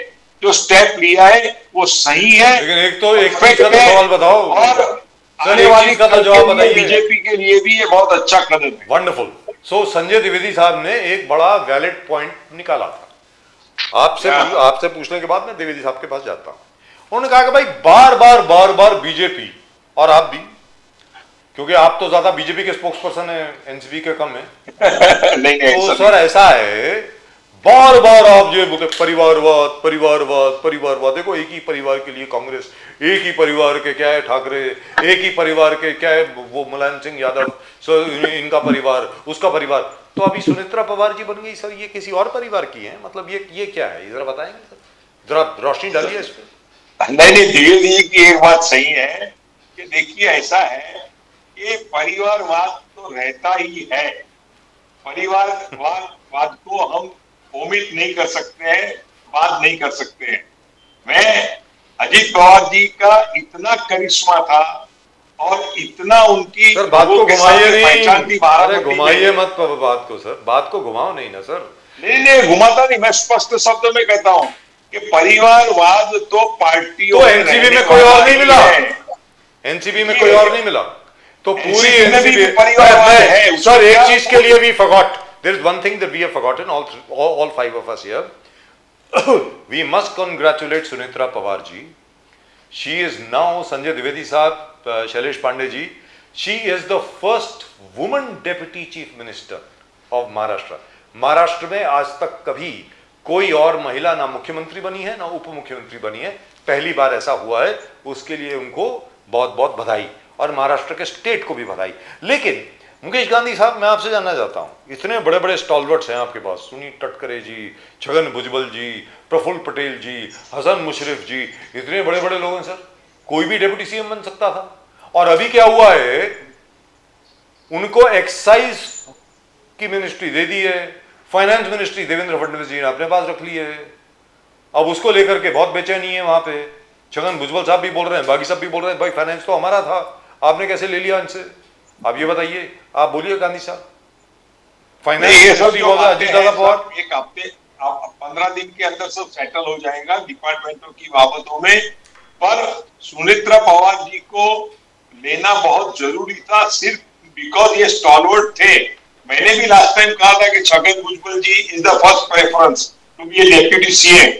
जो स्टेप लिया है वो सही है। लेकिन एक चीज का तो सवाल बताओ, और आने वाली कल के बीजेपी के लिए भी ये बहुत अच्छा कदम है। वंडरफुल। सो संजय द्विवेदी साहब ने एक बड़ा वैलिड पॉइंट निकाला था। आपसे पूछने के बाद मैं द्विवेदी साहब के पास जाता हूं। उन्होंने कहा कि भाई बार बार बीजेपी, और आप भी, क्योंकि आप तो ज्यादा बीजेपी के स्पोक्स पर्सन है, एनसीपी के कम है। नहीं, तो सर ऐसा है, बार बार आप ये बोलते परिवारवाद परिवारवाद परिवारवाद। देखो, एक ही परिवार के लिए कांग्रेस, एक ही परिवार के क्या है ठाकरे, एक ही परिवार के क्या है वो मुलायम सिंह यादव, इनका परिवार, उसका परिवार। तो अभी सुनेत्रा पवार जी बन गई, सर ये किसी और परिवार की है? मतलब ये क्या है, जरा बताएंगे सर, जरा रोशनी डालिए इस पर। नहीं, द्विवेदी जी की एक बात सही है कि देखिए ऐसा है, ये परिवारवाद तो रहता ही है। परिवारवाद को हम ओमिट नहीं कर सकते हैं, बात नहीं कर सकते हैं। मैं अजीत पवार जी का इतना करिश्मा था और इतना उनकी सर बात को घुमाइए नहीं, अरे घुमाइए मत बात को सर, बात को घुमाओ नहीं ना सर। नहीं घुमाता नहीं, मैं स्पष्ट शब्द में कहता हूं कि परिवारवाद तो पार्टियों तो एनसीपी में कोई और नहीं मिला, एनसीपी में कोई और नहीं मिला, तो पूरी एनसीपी परिवारवाद है। सर एक चीज के लिए we forgot, there is one thing that we have forgotten, all five of us here, we must congratulate Sunetra Pawar ji. She is now, Sanjay Dwivedi sahab, Shailesh Pandey ji, she is the first woman deputy chief minister of Maharashtra. Maharashtra में आज तक कभी कोई और महिला ना मुख्यमंत्री बनी है ना उप मुख्यमंत्री बनी है, पहली बार ऐसा हुआ है। उसके लिए उनको बहुत बहुत बधाई, और महाराष्ट्र के स्टेट को भी बधाई। लेकिन मुकेश गांधी साहब, मैं आपसे जानना चाहता हूं, इतने बड़े बड़े स्टॉलवर्ड्स हैं आपके पास, सुनील तटकरे जी, छगन भुजबल जी, प्रफुल्ल पटेल जी, हसन मुशर्रफ जी, इतने बड़े बड़े लोग हैं सर, कोई भी डेप्यूटी सीएम बन सकता था। और अभी क्या हुआ है, उनको एक्साइज की मिनिस्ट्री दे दी है, फाइनेंस मिनिस्ट्री देवेंद्र फडणवीस जी ने अपने पास रख ली है। अब उसको लेकर के बहुत बेचैनी है वहां पे। छगन भुजबल साहब भी बोल रहे हैं, बाकी सब भी बोल रहे हैं, भाई फाइनेंस तो हमारा था, आपने कैसे ले लिया इनसे? आप ये बताइए, आप बोलिए गांधी साहब। फाइनेंस ये सब जो अजीत दादा पवार, एक हफ्ते 15 दिन के अंदर सब सेटल हो जाएगा डिपार्टमेंटों की बाबतों में। पर सुनेत्रा पवार जी को लेना बहुत जरूरी था, सिर्फ बिकॉज ये स्टॉलवर्ड थे। मैंने भी लास्ट टाइम कहा था कि Chhagan Bhujbal ji is the first preference to be a deputy CM.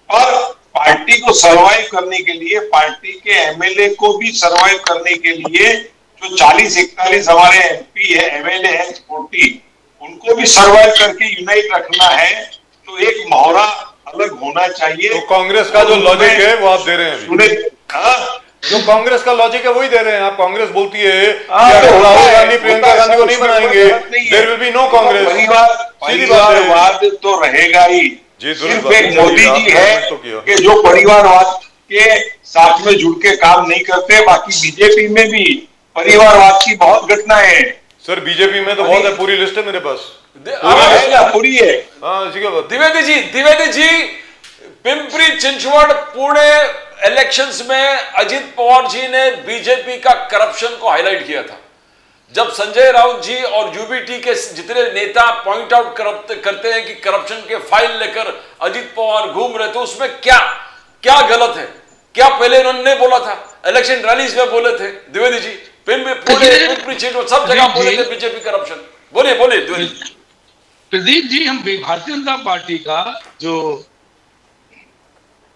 और पार्टी को सरवाइव करने के लिए, पार्टी के एमएलए को भी सरवाइव करने के लिए, जो 40-41 हमारे एमपी है, एमएलए है 40, उनको भी सरवाइव करके यूनाइट रखना है। तो एक मोहरा अलग होना चाहिए। तो कांग्रेस का जो लॉजिक है वो आप दे रहे हैं, जो कांग्रेस का लॉजिक है वही दे रहे हैं आप। कांग्रेस बोलती है कि अगर राहुल गांधी प्रियंका गांधी को नहीं बनाएंगे, there will be no Congress. परिवारवाद तो रहेगा ही। सिर्फ एक मोदी जी है कि जो परिवारवाद के साथ में जुड़ के काम नहीं करते। बाकी बीजेपी में भी परिवारवाद की बहुत घटनाएं हैं सर। बीजेपी में तो बहुत है, पूरी लिस्ट है मेरे पास, पूरी है। द्विवेदी जी, पिंपरी चिंचवड़ पुणे इलेक्शंस में अजित पवार जी ने बीजेपी का करप्शन को हाईलाइट किया था। जब संजय राउत जी और यूबीटी के जितने नेता पॉइंट आउट करते हैं कि करप्शन के फाइल लेकर अजित पवार घूम रहे, तो उसमें क्या क्या गलत है? क्या पहले उन्होंने बोला था, इलेक्शन रैलीज में बोले थे द्विवेदी जी, पिंपरी चिंचवड़ सब जगह बोले थे बीजेपी करप्शन। बोलिए द्विवेदी जी। प्रदीप जी, हम भारतीय जनता पार्टी का जो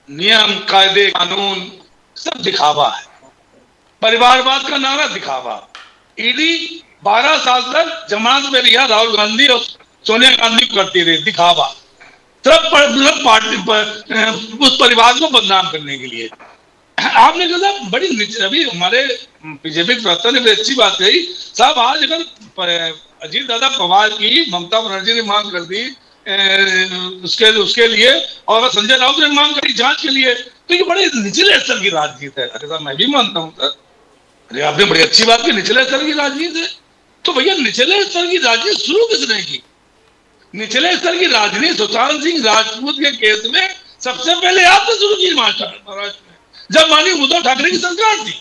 नियम, कायदे, कानून सब दिखावा है। परिवारवाद का नारा दिखावा। ईडी 12 साल तक जमानत में लिया राहुल गांधी और सोनिया गांधी को करती रही, दिखावा। तब पार्टी उस परिवार को बदनाम करने के लिए आपने कहा बड़ी अभी हमारे बीजेपी प्रवक्ता ने बड़ी अच्छी बात कही साहब। आज अगर अजीत दादा पवार की ममता बनर्जी ने मांग कर दी उसके लिए, और अगर संजय राउत ने मांग करी जांच के लिए, तो ये बड़े निचले स्तर की राजनीति है। अरे साहब, मैं भी मानता हूँ सर, अरे आपने बड़ी अच्छी बात की, निचले स्तर की राजनीति है। तो भैया निचले स्तर की राजनीति शुरू किसने की? निचले स्तर की राजनीति सुशांत सिंह राजपूत के केस में सबसे पहले आपने शुरू की महाराष्ट्र में, जब माननीय उद्धव ठाकरे की सरकार थी।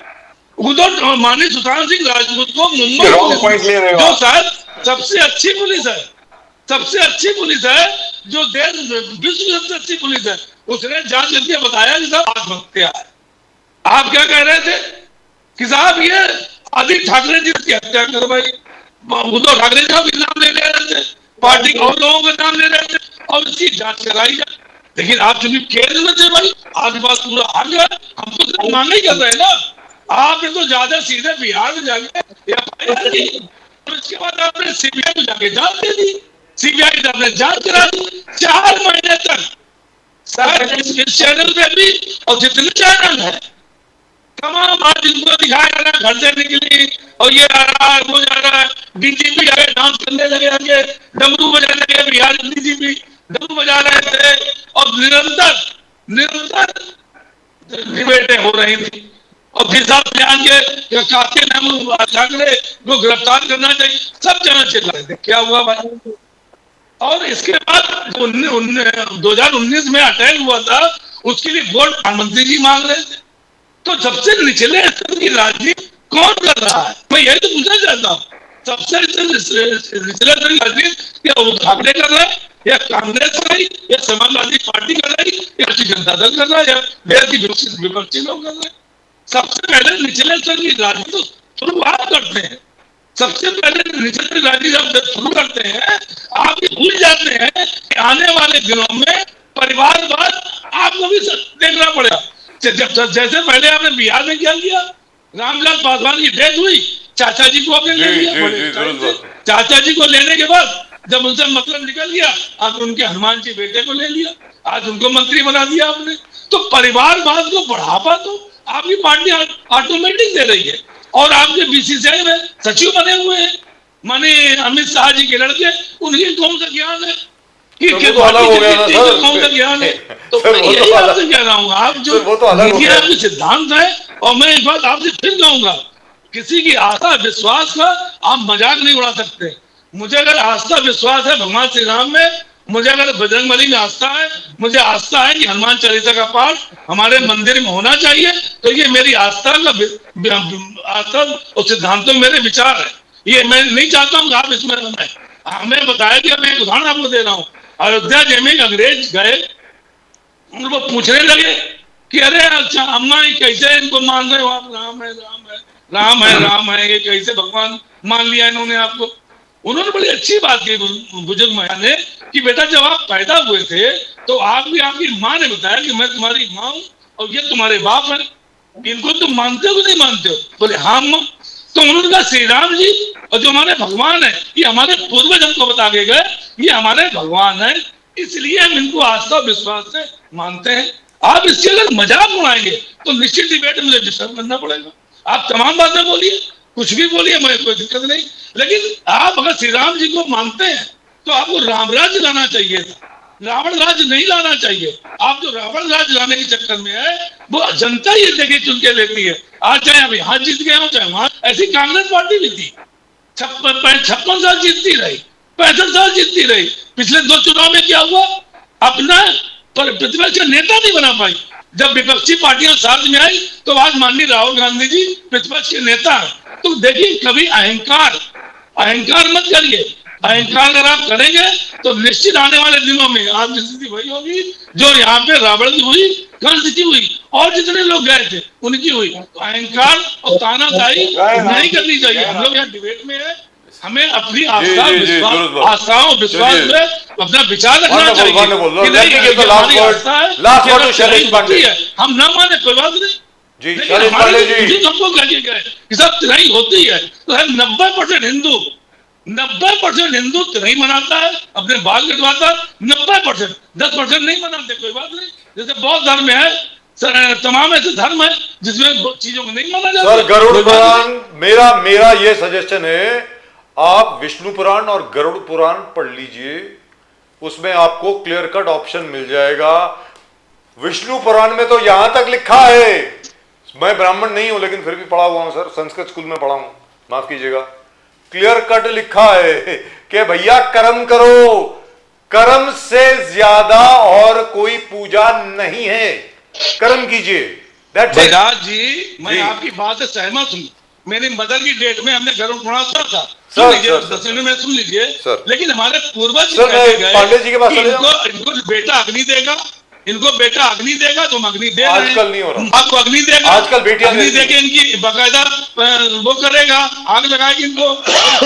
उद्धव माननीय सुशांत सिंह राजपूत को मुंबई, जो शायद सबसे अच्छी पुलिस है, सबसे अच्छी पुलिस है, जो देश विश्व की सबसे अच्छी पुलिस है, उसने जांच करके बताया कि साहब आत्महत्या है। आप क्या कह रहे थे कि साहब ये आदित्य ठाकरे जी की हत्या कर भाई, उद्धव ठाकरे का भी नाम ले रहे थे, पार्टी के और लोगों का नाम ले रहे थे, और इसकी जांच कराई जाए। लेकिन आप चुनी केंद्र में थे भाई, आज बात पूरा आ गया, हम तो मांग ही कर रहे हैं ना। आपने तो ज्यादा सीधे बिहार में जाके उसके बाद आपने सीबीआई में जाके जांच दे दी, सीबीआई ने आपने जांच करा दी 4 महीने तक। सर इस चैनल पे भी और जितने चैनल है तमाम आज इनको दिखाया जा रहा है घर से निकली और ये आ रहा है वो जा रहा है। डीजीपी आगे डांस करने लगे, आगे डमरू बजाने लगे, बिहार डीजीपी डमरू बजा रहे थे, और निरंतर डिबेटें हो रही थी। और फिर सब ध्यान के काफी ठाकरे को गिरफ्तार करना चाहिए, सब जगह चिल्ला रहे थे। क्या हुआ भाई? और इसके बाद 2019 में अटैक हुआ था, उसके लिए वोट प्रधानमंत्री जी मांग रहे थे। तो सबसे निचले स्तर की राजनीति कौन कर रहा है? मैं यही तो पूछना चाहता हूँ, सबसे निचले स्तर की राजनीति क्या उद्धव ठाकरे कर रहा है, या कांग्रेस कर रही, या समाजवादी पार्टी कर रही, या राष्ट्रीय जनता दल कर रहा है, या देश की विपक्षी लोग कर रहे हैं? सबसे पहले निचले स्तर की राजनीति शुरुआत करते हैं। सबसे पहले निचले राजनीति जब शुरू करते हैं, आप ये भूल जाते हैं कि आने वाले दिनों में परिवारवाद आपको भी देखना पड़ेगा। जैसे पहले आपने बिहार में क्या किया, रामविलास पासवान की डेथ हुई, चाचा जी को आपने ले लिया। चाचा जी को लेने के बाद जब उनसे मतलब निकल गया, आपने उनके हनुमान जी बेटे को ले लिया, आज उनको मंत्री बना दिया आपने। तो परिवारवाद को बढ़ावा तो आपकी पार्टी ऑटोमेटिक दे रही है। और आपके बीसीसीआई में सचिव बने हुए हैं, माने अमित शाह जी के लड़के, उन्हें कौन सा ज्ञान है कि सर, वो तो अलग हो गया ना सर। कौन सा ज्ञान है? तो सर, मैं वो तो यही अलग- आपसे कह रहा हूँ, आप जो सर, वो तो अलग हो नीति गया। आयोग के सिद्धांत है, और मैं एक बात आपसे फिर कहूंगा, किसी की आस्था विश्वास का आप मजाक नहीं उड़ा सकते। मुझे अगर आस्था विश्वास है भगवान श्री राम में, मुझे अगर बजरंगबली में आस्था है, मुझे आस्था है कि हनुमान चालीसा का पाठ हमारे मंदिर में होना चाहिए, तो ये मेरी आस्था का आस्था और सिद्धांतों में मेरे विचार है। ये मैं नहीं चाहता हूँ कि आप इसमें रहें। हमें बताया कि मैं एक उदाहरण आपको दे रहा हूँ, अयोध्या जी में अंग्रेज गए, उनको पूछने लगे कि अरे अच्छा अम्मा ये कैसे इनको मान रहे हो आप, राम है राम है राम है राम है, ये कैसे भगवान मान लिया इन्होंने आपको? उन्होंने बड़ी अच्छी बात की बुजुर्ग महिला ने कि बेटा जब आप पैदा हुए थे तो आप भी, आपकी माँ ने बताया कि मैं तुम्हारी माँ हूँ और ये तुम्हारे बाप है, इनको तुम मानते हो कि नहीं मानते हो? बोले हाँ माँ। तो उन्होंने कहा श्री राम जी और जो हमारे भगवान है, ये हमारे पूर्वज हमको बता के गए, ये हमारे भगवान है, इसलिए हम इनको आस्था और विश्वास से मानते हैं। आप इससे अगर मजाक उड़ाएंगे तो निश्चित डिबेट मुझे डिस्टर्ब करना पड़ेगा। आप तमाम बातें बोलिए, कुछ भी बोलिए, मैं कोई दिक्कत नहीं, लेकिन आप अगर श्री राम जी को मानते हैं तो आपको राम राज्य लाना चाहिए था, रावण राज्य नहीं लाना चाहिए। आप जो रावण राज्य लाने के चक्कर में है, वो जनता ये देखिए चुन के लेती है। आज चाहे अब यहाँ जीत गए हो चाहे वहां, ऐसी कांग्रेस पार्टी भी थी, 56 साल जीतती रही, 65 साल जीतती रही। पिछले 2 चुनाव में क्या हुआ? अपना प्रतिपक्ष का नेता नहीं बना पाई। जब विपक्षी पार्टियां साथ में आई तो आज माननीय राहुल गांधी जी प्रतिपक्ष के नेता हैं। तो देखिए कभी अहंकार मत करिए। अहंकार अगर आप करेंगे तो निश्चित आने वाले दिनों में आपकी स्थिति वही होगी जो यहाँ पे रावण की हुई, कंस की हुई और जितने लोग गए थे उनकी हुई। तो अहंकार और तानाशाही नहीं करनी चाहिए। हम लोग यहाँ डिबेट में है, हमें अपनी आस्था विश्वास, आस्थाओं विश्वास में अपना विचार रखना चाहिए कि नहीं, हमारी आस्था है, हम ना माने कोई बात नहीं। जी, लेकिन शैलेश हमारे पांडे जी। बुजुर्ग हमको कह के गए कि सब तिरंगी होती है, तो हम 90% हिंदू, 90% हिंदू तिरंगी मनाता है, अपने बाल कटवाता है, 90%, 10% नहीं मनाते, कोई बात नहीं। जैसे बौद्ध धर्म है, तमाम ऐसे धर्म है जिसमें चीजों को नहीं माना जाता। सर गरुड़ पुराण, मेरा ये सजेशन है, आप विष्णु पुराण और गरुड़ पुराण पढ़ लीजिए, उसमें आपको क्लियर कट ऑप्शन मिल जाएगा। विष्णु पुराण में तो यहां तक लिखा है, मैं ब्राह्मण नहीं हूं लेकिन फिर भी पढ़ा हुआ हूं सर, संस्कृत स्कूल में पढ़ा हूं, माफ कीजिएगा, क्लियर कट लिखा है कि भैया कर्म करो, कर्म से ज्यादा और कोई पूजा नहीं है, कर्म कीजिए। बजाज जी, मैं जी। आपकी बात से सहमत हूँ। मेरी मदर की डेट में हमने गरुड़ पुराण सुना था, सर, सुन लीजिए, सर, 10 मिनट में सुन लीजिए। सर। लेकिन हमारे पूर्वज सर, मैं गए पांडे जी के पास कि चले जाऊं? इनको बेटा अग्नि देगा, इनको बेटा अग्नि देगा, तुम अग्नि दे रहे हैं। आजकल नहीं हो रहा। आपको अग्नि देगा, आजकल बेटियां अग्नि देती हैं। देके इनकी बाकायदा वो करेगा, आग लगाएगी इनको।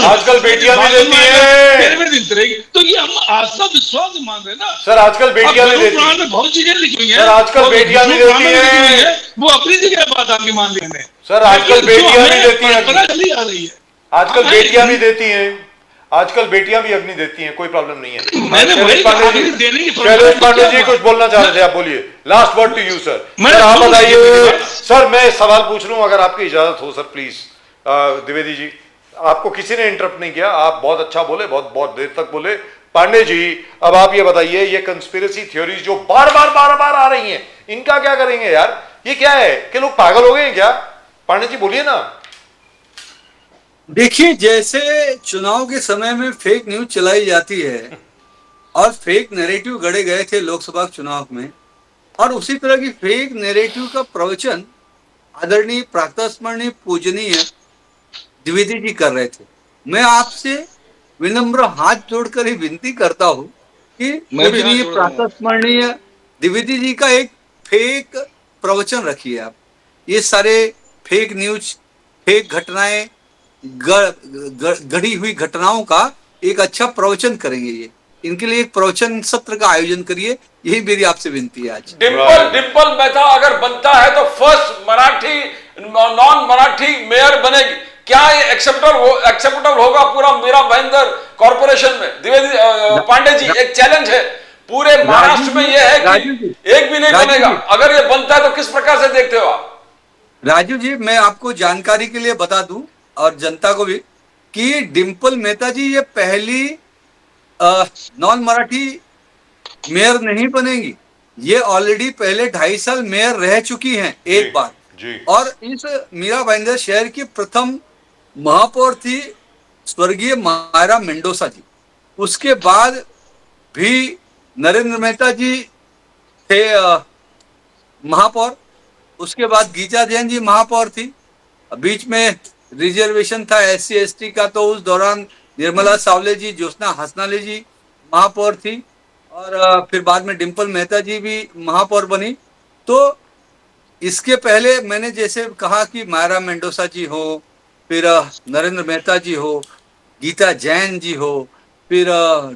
आजकल बेटियां भी देती हैं। मेरे में दिन रहेगी। तो ये हम आस्था विश्वास मान रहे हैं ना सर आजकल बेटियां अब भी गरुड़ देती पुराण हैं। में बहुत चीजें लिखी हुई हैं। सर, आजकल और बेटियां भी विष्णु पुराण में देती लिखी हुई हैं। है, वो अपनी जगह बात आपकी मान ली हमने। सर, आजकल लेकिन जो बेटियां भी हमें देती हैं। परंपरा चली आ रही है, आजकल हमें- बेटियां भी देती हैं, आजकल बेटियां भी अग्नि देती हैं, कोई प्रॉब्लम नहीं है। मैंने शैलेश वही पांडे कहा, जी, अग्नि देने की परंपरा शैलेश तो पांडे क्या जी हुआ? कुछ बोलना चाह रहे थे, आप बोलिए। Last word to you sir. मैं सर आप सुन बताइए। लीजिए। सर मैं सवाल पूछ लूं अगर आपकी इजाजत हो सर, प्लीज। द्विवेदी जी, आपको किसी ने इंटरप्ट नहीं किया, आप बहुत अच्छा बोले, बहुत बहुत देर तक बोले। पांडे जी अब आप ये बताइए, ये कंस्पिरेसी थ्योरीज जो बार बार आ रही हैं, इनका क्या करेंगे यार? ये क्या है कि लोग पागल हो गए हैं क्या? पांडे जी बोलिए ना। देखिए, जैसे चुनाव के समय में फेक न्यूज चलाई जाती है और फेक नैरेटिव गढ़े गए थे लोकसभा चुनाव में, और उसी तरह की फेक नैरेटिव का प्रवचन आदरणीय प्रातस्मरणीय पूजनीय द्विवेदी जी कर रहे थे। मैं आपसे विनम्र हाथ जोड़कर ही विनती करता हूं कि मैं भी हाथ पूजनीय जोड़ रहा हूं। प्रातस्मरणीय द्विवेदी जी का एक फेक प्रवचन रखिए आप। ये सारे फेक न्यूज, फेक घटनाएं, गढ़ी हुई घटनाओं का एक अच्छा प्रवचन करेंगे। ये इनके लिए एक प्रवचन सत्र का आयोजन करिए, यही मेरी आपसे विनती है आज। डिंपल मेहता अगर बनता है तो first Marathi non Marathi mayor बनेगी। क्या ये एक्सेप्टेबल होगा पूरा मीरा भाईंदर कॉर्पोरेशन में? द्विवेदी पांडे जी, एक चैलेंज है पूरे महाराष्ट्र में, ये है कि एक भी नहीं बनेगा। अगर ये बनता है तो किस प्रकार से देखते हो आप? राजू जी, मैं आपको जानकारी के लिए बता दूं और जनता को भी कि डिम्पल मेहता जी ये पहली नॉन मराठी मेयर नहीं बनेंगी। ये ऑलरेडी पहले 2.5 साल मेयर रह चुकी हैं एक जी, बार। जी। और इस मीरा भाईंदर शहर की प्रथम महापौर थी स्वर्गीय मायरा मेंडोसा जी। उसके बाद भी नरेंद्र मेहता जी थे महापौर। उसके बाद गीता जैन जी महापौर थी। बीच में रिजर्वेशन था SC ST का, तो उस दौरान निर्मला सावले जी, ज्योत्सना हसनाले जी महापौर थी। और फिर बाद में डिम्पल मेहता जी भी महापौर बनी। तो इसके पहले मैंने जैसे कहा कि मायरा मेंडोसा जी हो, फिर नरेंद्र मेहता जी हो, गीता जैन जी हो, फिर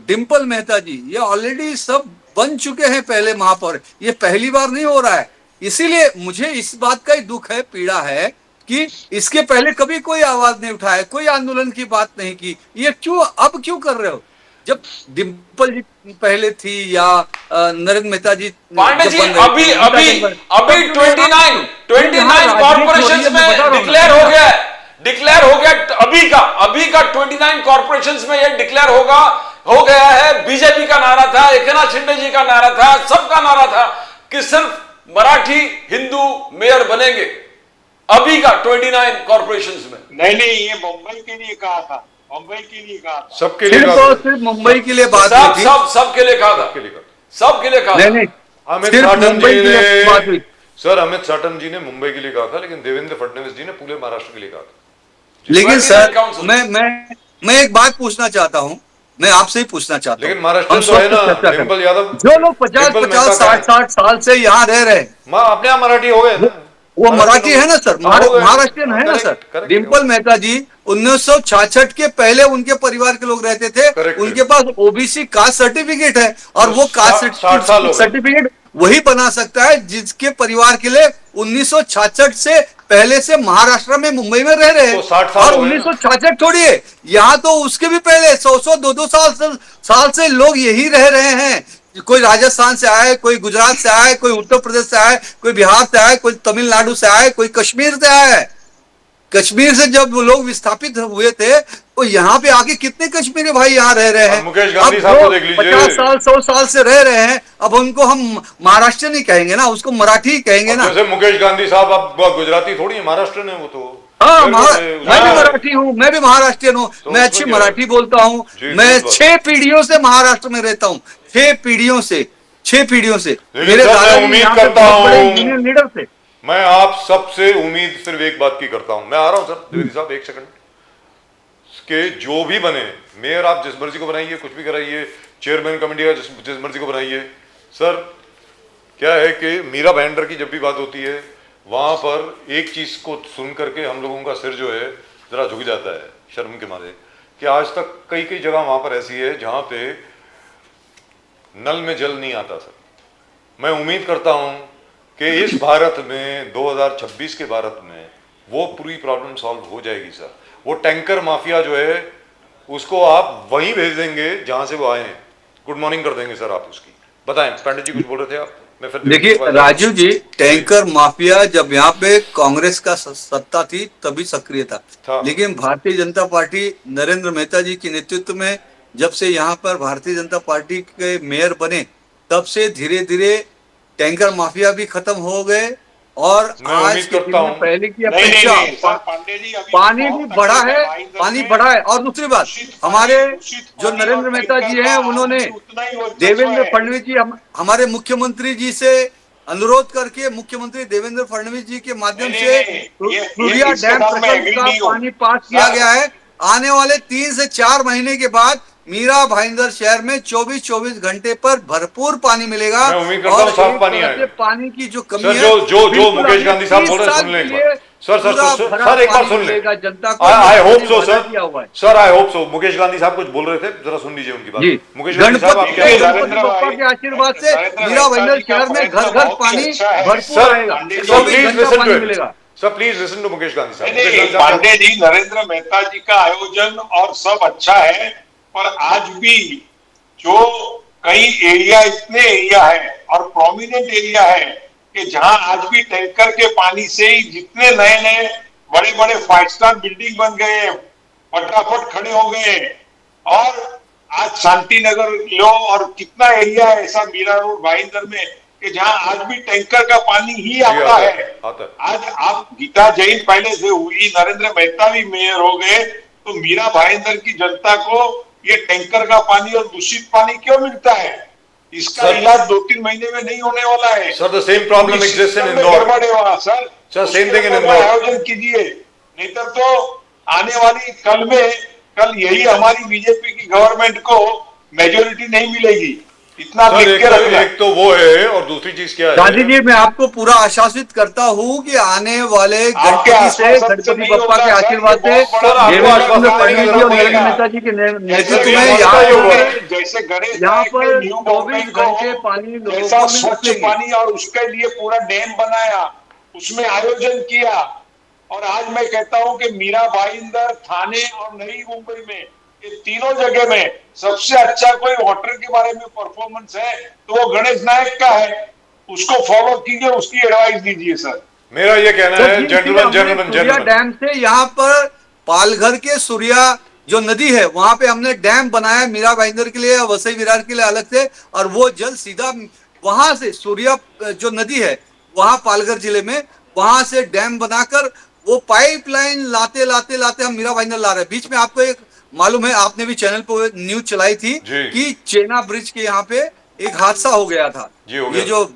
डिम्पल मेहता जी, ये ऑलरेडी सब बन चुके हैं पहले महापौर। ये पहली बार नहीं हो रहा है। इसीलिए मुझे इस बात का ही दुख है, पीड़ा है कि इसके पहले कभी कोई आवाज नहीं उठाया, कोई आंदोलन की बात नहीं की। ये क्यों अब क्यों कर रहे हो? जब डिम्पल जी पहले थी या नरेंद्र मेहता जी पांडे जी, जब बन रहे थे, अभी 29 कॉर्पोरेशंस में डिक्लेयर हो गया है, अभी का 29 कॉर्पोरेशंस में ये डिक्लेयर हो गया है। बीजेपी का नारा था, एकनाथ शिंदे जी का नारा था, सबका नारा था कि सिर्फ मराठी हिंदू मेयर बनेंगे। अभी का 29 कॉर्पोरेशंस में नहीं, ये मुंबई के लिए कहा था, मुंबई के लिए कहा था, सबके लिए सिर्फ कहा और था। सिर्फ मुंबई के लिए बात सब हुई थी। सब सबके लिए कहा था, सबके लिए कहा था। सबके लिए कहा था। नहीं, अमित सिर्फ साटन मुंबई जी के लिए बात ने हुई। सर अमित साटन जी ने मुंबई के लिए कहा था, लेकिन देवेंद्र फडणवीस जी ने पूरे महाराष्ट्र के लिए कहा था। लेकिन 29 सर council। मैं एक बात पूछना चाहता हूँ, मैं आपसे ही पूछना चाहता हूँ। लेकिन महाराष्ट्र हम तो है सब ना, चर्चा करें। डिम्पल यादव, जो लोग 50 डिम्पल 50 मेहता का 60 साल से यहाँ रह रहे हैं, अपने यहाँ मराठी हो गए ना। वो मराठी है ना सर, हाँ, हो गए। महाराष्ट्रियन है ना correct, sir. Correct, Dimple Mehta ji 1966 के पहले उनके परिवार के लोग रहते थे। करेक्ट, उनके पास OBC कास्ट सर्टिफिकेट है, और तो वो कास्ट 60 साल हो गए। सर्टिफिकेट वही बना सकता है जिसके परिवार के लिए 1966 से पहले से महाराष्ट्र में, मुंबई में रह रहे हैं। तो 60 साल और हो गए ना। 1966 छोड़िए, यहाँ तो उसके भी पहले 100 200 साल से लोग यही रह रहे हैं। कोई राजस्थान से आए, कोई गुजरात से आए, कोई उत्तर प्रदेश से आए, कोई बिहार से आए, कोई तमिलनाडु से आए, कोई कश्मीर से आए। कश्मीर से जब वो लोग विस्थापित हुए थे, तो यहाँ पे आके कितने कश्मीरी भाई यहाँ रह रहे हैं। मुकेश गांधी अब साहब को वो देख लीजिए। 50 साल 100 साल से रह रहे हैं, अब उनको हम महाराष्ट्र नहीं कहेंगे ना, उसको मराठी ही कहेंगे ना। जैसे मुकेश गांधी साहब अब गुजराती थोड़ी है, महाराष्ट्र ने वो तो। हाँ, फिर मैं भी मराठी हूँ, मैं भी महाराष्ट्रियन हूँ, तो मैं उसमें अच्छी क्या मराठी है? बोलता हूँ। जी, मैं बिल्कुल। 6 पीढ़ियों से महाराष्ट्र में रहता हूँ, 6 पीढ़ियों से। लेकिन मेरे सर, मैं दादाजी उम्मीद यहाँ पे करता बहुत बड़े हूँ- यूनियन लीडर थे। मैं आप सबसे उम्मीद सिर्फ एक बात की करता हूं। मैं आ रहा हूं सर, द्विवेदी साहब एक सेकंड। के जो भी बने मेयर, आप जिस मर्जी को बनाइए, कुछ भी कराइए, चेयरमैन कमेटी का जिस मर्जी को बनाइए। सर क्या है कि मीरा भाईंदर की जब भी बात होती है, वहां पर एक चीज को सुन करके हम लोगों का सिर जो है जरा झुक जाता है शर्म के मारे, कि आज तक कई कई जगह वहां पर ऐसी है जहां पे नल में जल नहीं आता। सर मैं उम्मीद करता हूं कि इस भारत में 2026 के भारत में वो पूरी प्रॉब्लम सॉल्व हो जाएगी। सर वो टैंकर माफिया जो है उसको आप वहीं भेज देंगे जहां से वो आए हैं। गुड मॉर्निंग कर देंगे सर आप उसकी। बताएं पंडित जी, कुछ बोल रहे थे आप? मैं फिर देखिए राजू जी, टैंकर माफिया जब यहाँ पे कांग्रेस का सत्ता थी तभी सक्रिय था। लेकिन भारतीय जनता पार्टी नरेंद्र मेहता जी के नेतृत्व में जब से यहाँ पर भारतीय जनता पार्टी के मेयर बने, तब से धीरे धीरे टैंकर माफिया भी खत्म हो गए। और आज के दिन में पहले की अपेक्षा पानी भी बढ़ा है, पानी बढ़ा है। और दूसरी बात, हमारे जो नरेंद्र मेहता जी हैं, उन्होंने देवेंद्र फडणवीस जी, हमारे मुख्यमंत्री जी से अनुरोध करके मुख्यमंत्री देवेंद्र फडणवीस जी के माध्यम से सूर्या डैम प्रकल्प का पानी पास किया गया है। आने वाले 3 से 4 महीने के बाद मीरा भाईंदर शहर में 24 घंटे पर भरपूर पानी मिलेगा। और साफ पानी आएगा। पानी की जो कमी सर, है, जो मुकेश गांधी साहब बोल रहे हैं, सुन लें एक बार। सर एक बार सुन लें। जनता को I hope so sir, sir I hope so. Mukesh Gandhi साहब कुछ बोल रहे थे, जरा सुन लीजिए उनकी बात। मुकेश गांधी साहब, आप क्या गणपति बप्पा के आशीर्वाद से मीरा भाईंदर शहर में घर घर पानी भरपूर आएगा, 24 घंटा पानी मिलेगा। Sir please listen to Mukesh Gandhi नहीं, साहब। पांडे जी, नरेंद्र मेहता जी का आयोजन और सब अच्छा है, पर आज भी जो कई एरिया, इतने एरिया है और प्रोमिनेंट एरिया है कि जहां आज भी टैंकर के पानी से ही जितने नए नए बड़े बड़े 5 स्टार बिल्डिंग बन गए हैं, फटाफट खड़े हो गए हैं। और आज शांति नगर लो और कितना एरिया है ऐसा मीरा रोड भाईंदर में कि जहां आज भी टैंकर का पानी ही आता है। आता है। आज आप गीता जैन पहले से हुई, नरेंद्र मेहता भी मेयर हो गए, तो मीरा भाईंदर की जनता को ये टैंकर का पानी और दूषित पानी क्यों मिलता है? इसका सर- इलाज 2-3 महीने में नहीं होने वाला है। Sir, the same problem पूरी exists in system में Indore. गड़बड़ है वहाँ, सर। Sir, same उसके thing in ऊपर Indore. आयोजन कीजिए, नहीं तो आने वाली कल यही हमारी बीजेपी की गवर्नमेंट को मेजोरिटी नहीं मिलेगी। इतना सर, लिख के रखना। एक तो वो है और दूसरी चीज क्या है? गांधी जी, मैं आपको पूरा आश्वासित करता हूँ कि आने वाले आपके गणपति से, आश्वासन से गणपति नहीं बप्पा होगा, के सर, आशीर्वाद ये से बहुत बड़ा देवेंद्र आश्वासन फडणवीस जी और देगा। नरेंद्र मेहता जी के नेतृत्व में ये यहाँ होगा। पर जैसे गणेश यहाँ नायक ने पर न्यू 24 मुंबई को घंटे पानी लोगों जैसा को मिल स्वच्छ सकेंगे। पानी और उसके लिए पूरा डैम बनाया, उसमें आयोजन किया। और आज मैं कहता हूं कि मीरा भाईंदर, थाने और नई मुंबई में, ये तीनों जगह में सबसे अच्छा कोई वाटर के बारे में परफॉर्मेंस है तो वो गणेश नायक का है। उसको फॉलो कीजिए, उसकी एडवाइस दीजिए सर। मेरा ये कहना सर है, जी, जेंटलमैन हमने जेंटलमैन सूर्या जेंटलमैन, डैम से यहाँ पर पालघर के सूर्या जो नदी है वहां पे हमने डैम बनाया मीरा भाईंदर के लिए, वसई विरार के लिए अलग से, और वो जल सीधा वहां से सूर्या जो नदी है वहां पालघर जिले में, वहां से डैम बनाकर वो पाइपलाइन लाते लाते लाते हम मीरा भाईंदर ला रहे हैं। बीच में आपको एक मालूम है, आपने भी चैनल पर न्यूज चलाई थी जी। कि चेना ब्रिज के यहाँ पे एक हादसा हो गया था। जी, हो ये गया। जो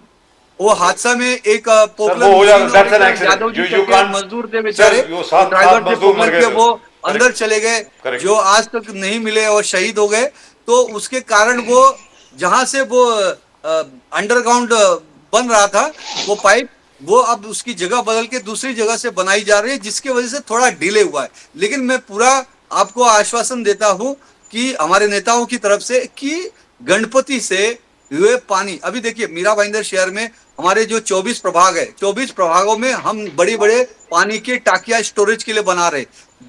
वो हादसा में एक सर, पॉपुलर वो हो जाएगा, मुस्लिम और that's an एक accident. यादव जी You करके can't- मजदूर थे बेचारे, सर, वो सात ड्राइवर थे मजदूर मर पॉपुलर गए के, थे। वो Correct. अंदर चले गए, Correct. जो आज तक नहीं मिले और शहीद हो गए। तो उसके कारण वो जहां से वो अंडरग्राउंड बन रहा था वो पाइप, वो अब उसकी जगह बदल के दूसरी जगह से बनाई जा रही है, जिसकी वजह से थोड़ा डिले हुआ है। लेकिन मैं पूरा आपको आश्वासन देता हूं कि हमारे नेताओं की तरफ से कि गणपति से हुए पानी, अभी देखिए मीरा भाईंदर शहर में हमारे जो 24 प्रभाग है, 24 प्रभागों में हम बड़े बड़े पानी के टाकिया स्टोरेज के लिए बना रहे,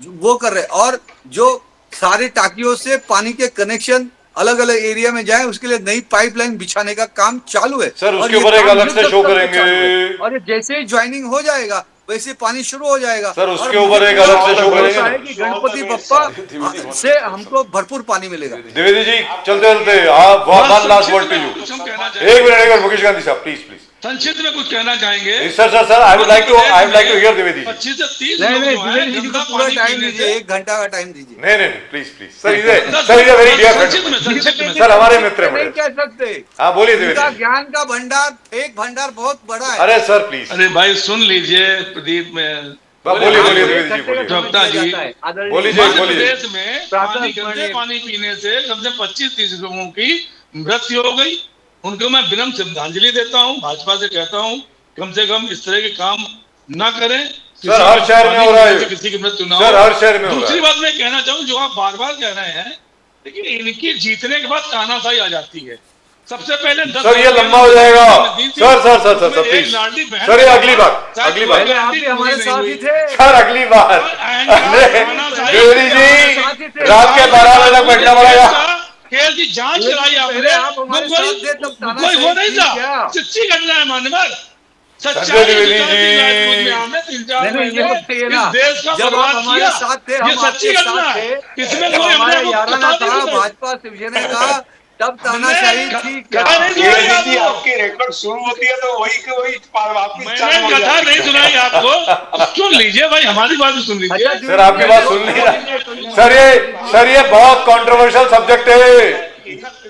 वो कर रहे, और जो सारे टाकियों से पानी के कनेक्शन अलग अलग एरिया में जाए उसके लिए नई पाइपलाइन बिछाने का काम चालू है। सर, और उसके ये ऊपर एक काम अलग से युद्ध शो स्तर पे करेंगे। चालू है। और ये जैसे ही ज्वाइनिंग हो जाएगा वैसे पानी शुरू हो जाएगा। सर, उसके और ऊपर मुझे एक अलग से पूरा शो भरोसा करेंगे। है कि गणपति बप्पा से हमको भरपूर पानी मिलेगा। द्विवेदी जी, चलते चलते आप one last word to you. कुछ हम कहना एक चाहेंगे, मिनट, मुकेश गांधी साहब, प्लीज प्लीज। संक्षिप्त में कुछ कहना चाहेंगे। Sir, I would like to hear Dwivedi ji. 25 से 30 नहीं लोग नहीं, जो हैं, द्विवेदी जी को गंदा पूरा पानी टाइम पीने दीजिए, से- 1 घंटा का टाइम दीजिए। नहीं, please please sir, is very dear संक्षिप्त में, फ्रेंड। संक्षिप्त में। सर, हमारे मित्र हैं नहीं बड़े। कह सकते, हाँ, बोलिए उनका द्विवेदी जी। ज्ञान का भंडार, एक भंडार बहुत बड़ा है। अरे सर, प्लीज अरे भाई सुन लीजिए प्रदीप में बोलिए द्विवेदी जी, बोलिए। डॉक्टर जी, बोलिए। मध्य प्रदेश में प्रातः पानी गंदे स्मरणीय। पानी पीने से कम से 25-30 लोगों की मृत्यु हो गई। उनको मैं विनम्र श्रद्धांजलि देता हूँ, भाजपा से कहता हूँ कम से कम इस तरह के काम ना करें। सर, हर शहर में हो रहा है। किसी की मृत्यु ना सर, हो। हर शहर में हो रहा है। दूसरी बात मैं कहना चाहूँ, जो आप बार बार कह रहे हैं, लेकिन इनकी जीतने के बाद तानाशाही आ जाती है। सबसे पहले 10 सर, ये लंबा हो जाएगा। सर, उसमें एक प्लीज। लाडली बहन सर, ये का अगली था। बार, शायद अगली कोई बार। पहले आप गारंटी भी हमारे पूरी साथ नहीं ही हुई। थे। सर, अगली बार। द्विवेदी जी, रात के 12 बजे तक बैठना पड़ेगा। केस की जांच कराई आपने। पहले आप हमारे साथ थे, तब तानाशाही कोई वो नहीं थी था, क्या? सच्ची घटना है मान्यवर। संजय द्विवेदी जी। नहीं, ये बताइए ना, इस देश का जब आप बर्बाद हमारे किया, साथ थे, ये हम सच्ची आपके घटना साथ है। थे, इसमें जब कोई हमारा अपने को याराना बता था नहीं सकता। भाजपा शिवसेना का, तब तानाशाही थी क्या? कथा नहीं ये सुनाई नीति आपको। आपकी रिकॉर्ड शुरू होती है तो वही के वही वापस मैंने चालू हो कथा जाती है। नहीं सुनाई आपको, अब सुन लीजिए भाई, हमारी बात भी सुन लीजिए। अच्छा, सर, आपकी बात सुन नहीं रहा। सर, ये बहुत कंट्रोवर्शियल सब्जेक्ट है।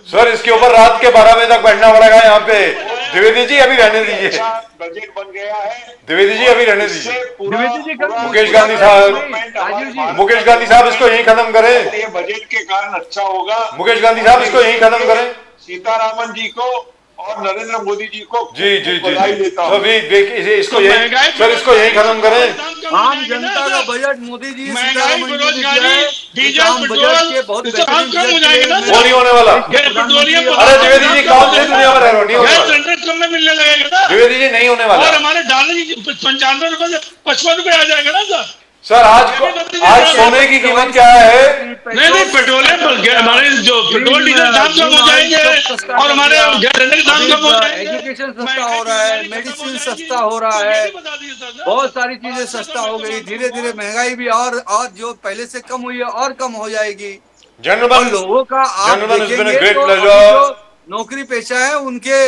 सर, इसके ऊपर रात के 12 बजे तक बैठना पड़ेगा यहाँ पे। द्विवेदी जी, अभी रहने दीजिए। अच्छा बजट बन गया है। द्विवेदी जी, अभी रहने इससे दीजिए। पूरा- द्विवेदी जी, पूरा- मुकेश गांधी साहब, राजीव जी, मुकेश गांधी साहब, इसको यहीं खत्म करें। ये बजट के कारण अच्छा होगा। मुकेश गांधी साहब, इसको यहीं खत्म करें। सीतारामन जी को और नरेंद्र मोदी जी को जी बधाई देता हूं। इसको यहीं, सर, इसको यहीं खत्म करें। आम जनता का बजट मोदी जी, महंगाई, सीतारमण जी ने बेरोजगारी, दिया है। डीजल, आम बजट पेट्रोल, के बहुत इससे बेहतरीन काम कम हो बजट जाएगा ना। के वो नहीं होने वाला। पेट्रोलियम अरे द्विवेदी जी, कौन सी दुनिया में रह रहे हो? नहीं होने गैस वाला। सिलेंडर कम में मिलने लगेगा ना। द्विवेदी जी, नहीं होने और वाला। हमारे डॉलर 95 रुपए से 55 रुपए आ जाएगा ना सर। सर आज सोने की कीमत क्या है? नहीं पेट्रोलियम हमारे जो पेट्रोल डीजल दाम कम हो जाएंगे और हमारे गैस के दाम कम हो जाएंगे, एजुकेशन सस्ता हो रहा है, मेडिसिन सस्ता हो रहा है, बहुत सारी चीजें सस्ता हो गई। धीरे धीरे महंगाई भी और जो पहले से कम हुई है और कम हो जाएगी। और जेंटलमैन, लोगों का आप gentlemen, it's been a देखेंगे great तो pleasure. अभी जो नौकरी पेशा है उनके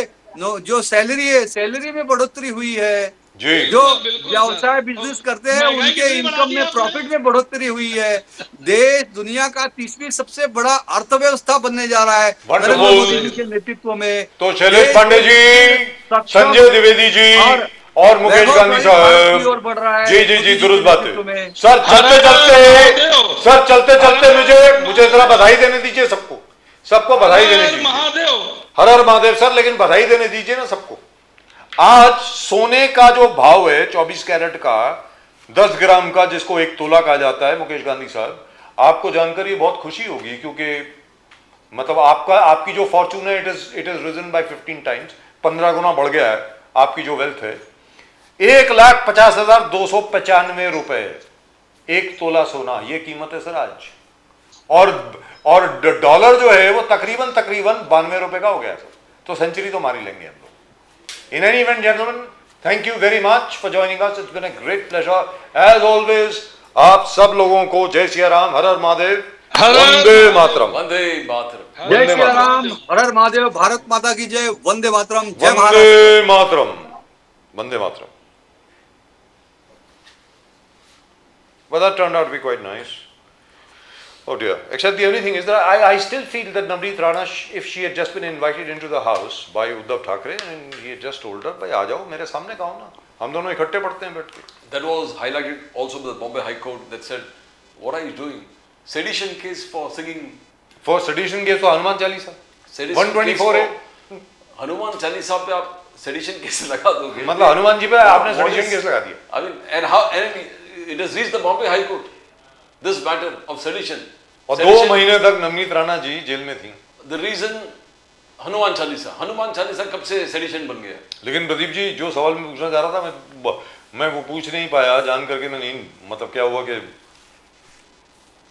जो सैलरी है, सैलरी में बढ़ोतरी हुई है। जी। जो बिल्कुल व्यवसाय सर। बिजनेस करते हैं महंगाई उनके कितनी बढ़ा इनकम दी में आपने? प्रॉफिट में बढ़ोतरी हुई है। देश दुनिया का 30वीं सबसे बड़ा अर्थव्यवस्था बनने जा रहा है Wonderful. नरेंद्र मोदी जी के नेतृत्व में। तो शैलेश देश पांडे जी, सक्षम संजय द्विवेदी जी और मुकेश गांधी वैभवशाली भारत की ओर साहब, बढ़ रहा है जी जी मोदी जी, जी दुरुस्त के बात नेतृत्व है। में। सर चलते चलते मुझे जरा बधाई देने दीजिए सबको बधाई देने दीजिए। महादेव हर हर महादेव सर, लेकिन बधाई देने दीजिए ना सबको। आज सोने का जो भाव है 24 कैरेट का 10 ग्राम का, जिसको 1 तोला कहा जाता है, मुकेश गांधी साहब, आपको जानकर ये बहुत खुशी होगी, क्योंकि मतलब आपकी जो फॉर्चून है it is risen by 15 times, 15 गुना बढ़ गया है आपकी जो वेल्थ है। 1,50,295 रुपए 1 तोला सोना, ये कीमत है सर आज। और डॉलर जो है वो तकरीबन 92 रुपए का हो गया सर। तो सेंचुरी तो मारी लेंगे हम लोग। In any event, gentlemen, thank you very much for joining us. It's been a great pleasure. As always, आप सब लोगों को जय सिया राम, हर हर महादेव, वंदे मातरम। वंदे मातरम। जय श्री राम, हर हर महादेव, भारत माता की जय, वंदे मातरम, जय Bharat. Vande Mataram, Vande Mataram. But that turned out to be quite nice. Oh dear. Except the only thing is that I still feel that Navneet Rana, if she had just been invited into the house by Uddhav Thackeray and he had just told her, भाई आ जाओ मेरे सामने कहो ना, हम दोनों इकट्ठे पढ़ते हैं बैठ के। That was highlighted also by the Bombay High Court that said, what are you doing? Sedition case for singing. For sedition case तो हनुमान चालीसा Sedition 124 है। case for हनुमान चालीसा पे आप सेडिशन केस लगा दोगे? मतलब हनुमान जी पे आपने सेडिशन केस लगा दिया। I mean, and how? And it has reached the Bombay High Court. This matter of sedition. और 2 महीने तक नवनीत राणा जी जेल में थी। The reason हनुमान चालीसा कब से सेडिशन बन गया? लेकिन प्रदीप जी, जो सवाल मैं पूछना चाह रहा था मैं वो पूछ नहीं पाया, जान करके मैं नहीं, मतलब क्या हुआ कि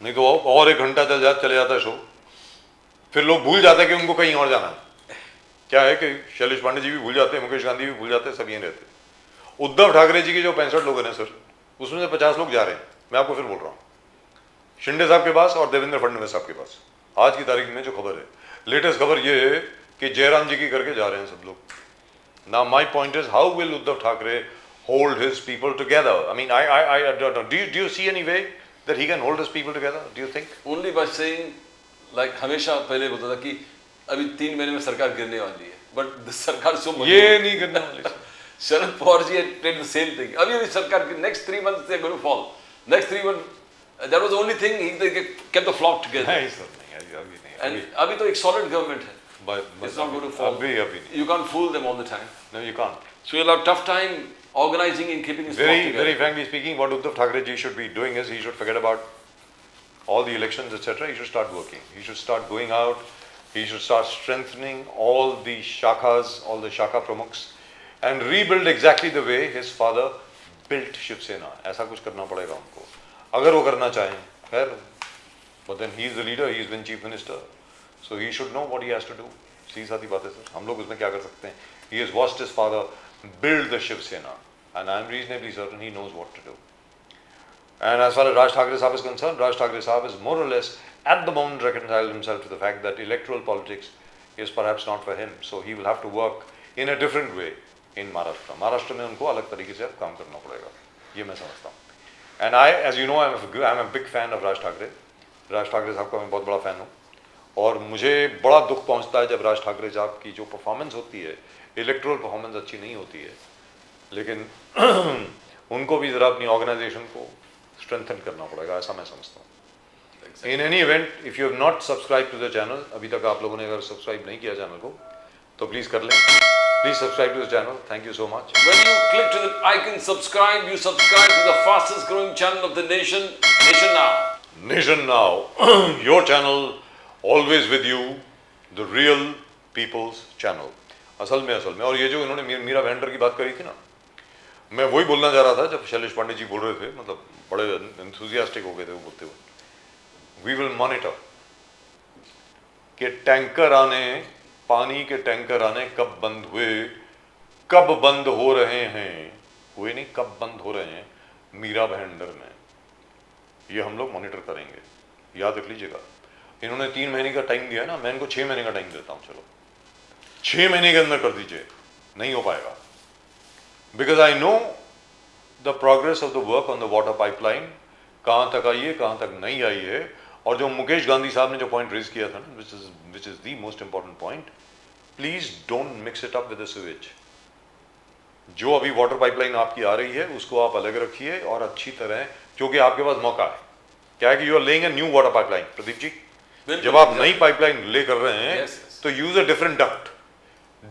नहीं तो और 1 घंटा चले जाता शो, फिर लोग भूल जाते कि उनको कहीं और जाना है। क्या है कि शैलेश पांडे जी भी भूल जाते, मुकेश गांधी भी भूल जाते, सब यहीं रहते। उद्धव ठाकरे जी के जो 65 लोग हैं सर, उसमें से 50 लोग जा रहे हैं। मैं आपको फिर बोल रहा हूँ, शिंदे साहब के पास और देवेंद्र फडणवीस साहब के पास। आज की तारीख में जो खबर है, लेटेस्ट खबर ये है कि जयराम जी की करके जा रहे हैं सब लोग। Now my point is, how will Uddhav Thackeray hold his people together? I mean do you see any way that he can hold his people together? Do you think? Only by saying, like हमेशा पहले बोलता था कि अभी 3 महीने में सरकार गिरने वाली है, बट सरकार सो ये नहीं करने वाले। Sharad Pawar ji had did the same thing. अभी सरकार की next 3 months they are going to fall. Next 3 months, that was the only thing they kept the flock together. नहीं सर, नहीं, अभी नहीं। And अभी तो एक solid government है. But It's not going to fall. अभी नहीं। You can't fool them all the time. No, you can't. So you'll have tough time organizing and keeping his flock Very, together. very frankly speaking, what Uddhav Thackeray ji should be doing is he should forget about all the elections, etc. He should start working. He should start going out. He should start strengthening all the shakhas, all the shakha pramukhs, and rebuild exactly the way his father built Shiv Sena. ऐसा कुछ करना पड़ेगा उनको, अगर वो करना चाहें। खैर, but then he is the leader. He has been chief minister, so he should know what he has to do. सीधी सादी बात है सर, हम लोग उसमें क्या कर सकते हैं? He has watched his father build the Shiv Sena, and I am reasonably certain he knows what to do. And as far as Raj Thackeray Saab is concerned, Raj Thackeray Saab is more or less at the moment reconciled himself to the fact that electoral politics is perhaps not for him. So he will have to work in a different way in Maharashtra. Maharashtra में उनको अलग तरीके से अब काम करना पड़ेगा, ये मैं समझता हूँ. And I, as you know, I'm a big fan of Raj Thackeray. Raj Thackeray साहब का मैं बहुत बड़ा फ़ैन हूँ, और मुझे बड़ा दुख पहुँचता है जब राज ठाकरे साहब की जो परफॉर्मेंस होती है, इलेक्ट्रल परफॉर्मेंस अच्छी नहीं होती है, लेकिन उनको भी ज़रा अपनी ऑर्गेनाइजेशन को स्ट्रेंथन करना पड़ेगा, ऐसा मैं समझता हूँ। In any event, if you have not subscribe to the channel, अभी तक आप लोगों ने अगर सब्सक्राइब नहीं किया चैनल को तो प्लीज़ कर लें। Please subscribe to the channel. Thank you so much. When you click to the icon subscribe, you subscribe to the fastest growing channel of the nation, Nation Now. Nation Now, your channel, always with you, the real people's channel. असल में और ये जो इन्होंने Meera vendor की बात करी थी ना, मैं वही बोलना चाह रहा था जब शैलेश पांडे जी बोल रहे थे, मतलब बड़े एंथुजियास्टिक हो गए थे वो बोलते हुए। वी विल मॉनिटर कि टैंकर आने, पानी के टैंकर आने कब बंद हुए, कब बंद हो रहे हैं, हुए नहीं कब बंद हो रहे हैं मीरा भाईंदर में, ये हम लोग मॉनिटर करेंगे, याद रख लीजिएगा। इन्होंने 3 महीने का टाइम दिया है ना, मैं इनको 6 महीने का टाइम देता हूं, चलो 6 महीने के अंदर कर दीजिए, नहीं हो पाएगा। Because I know the progress of the work on the water pipeline, कहां तक आई है कहां तक नहीं आई है। और जो मुकेश गांधी साहब ने जो पॉइंट रेज किया था ना, which is the most important point, please don't mix it up with the sewage. जो अभी वाटर पाइपलाइन आपकी आ रही है उसको आप अलग रखिए और अच्छी तरह, क्योंकि आपके पास मौका है। क्या है कि you are laying a new water pipeline, Pradeep ji, जब आप नई पाइपलाइन ले कर रहे हैं तो use a different duct,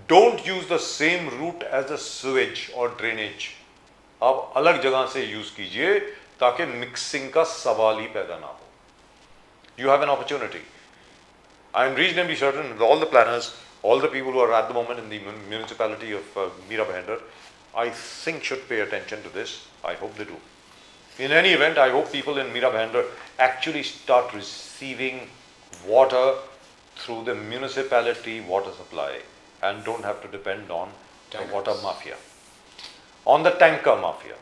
don't use the same route as the sewage और ड्रेनेज। आप अलग जगह से यूज कीजिए ताकि मिक्सिंग का सवाल ही पैदा ना हो। You have an opportunity. I am reasonably certain that all the planners, all the people who are at the moment in the municipality of Meera Bhayandar, I think should pay attention to this. I hope they do. In any event, I hope people in Meera Bhayandar actually start receiving water through the municipality water supply and don't have to depend on the water mafia, on the tanker mafia.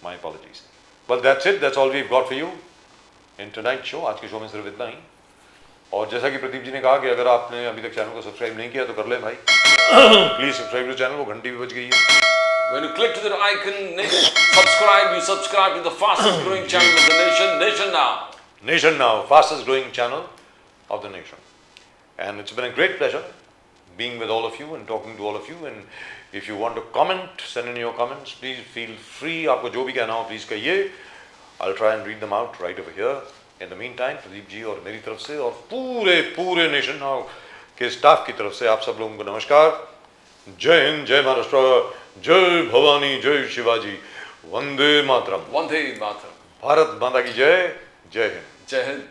My apologies. Well, that's it. That's all we've got for you in tonight show. आज के show में सिर्फ इतना ही। और जैसा कि प्रदीप जी ने कहा कि अगर आपने अभी तक चैनल को सब्सक्राइब नहीं किया तो कर लें भाई, प्लीज सब्सक्राइब टू चैनल, वो घंटी भी बज गई है। When you click to the icon, subscribe, you subscribe to the fastest growing channel of the nation, Nation Now. Nation Now, fastest growing channel of the nation. And it's been a great pleasure being with all of you and talking to all of you. And if you want to comment, send in your comments. Please feel free. आपको जो भी कहना हो please कहिए। I'll try and read them out right over here. In the meantime, Pradeep ji और मेरी तरफ से और पूरे नेशन नाउ के स्टाफ की तरफ से आप सब लोगों को नमस्कार। जय हिंद, जय महाराष्ट्र, जय भवानी, जय शिवाजी, वंदे मातरम। Vande Mataram. भारत माता की जय, जय हिंद। Jai Hind.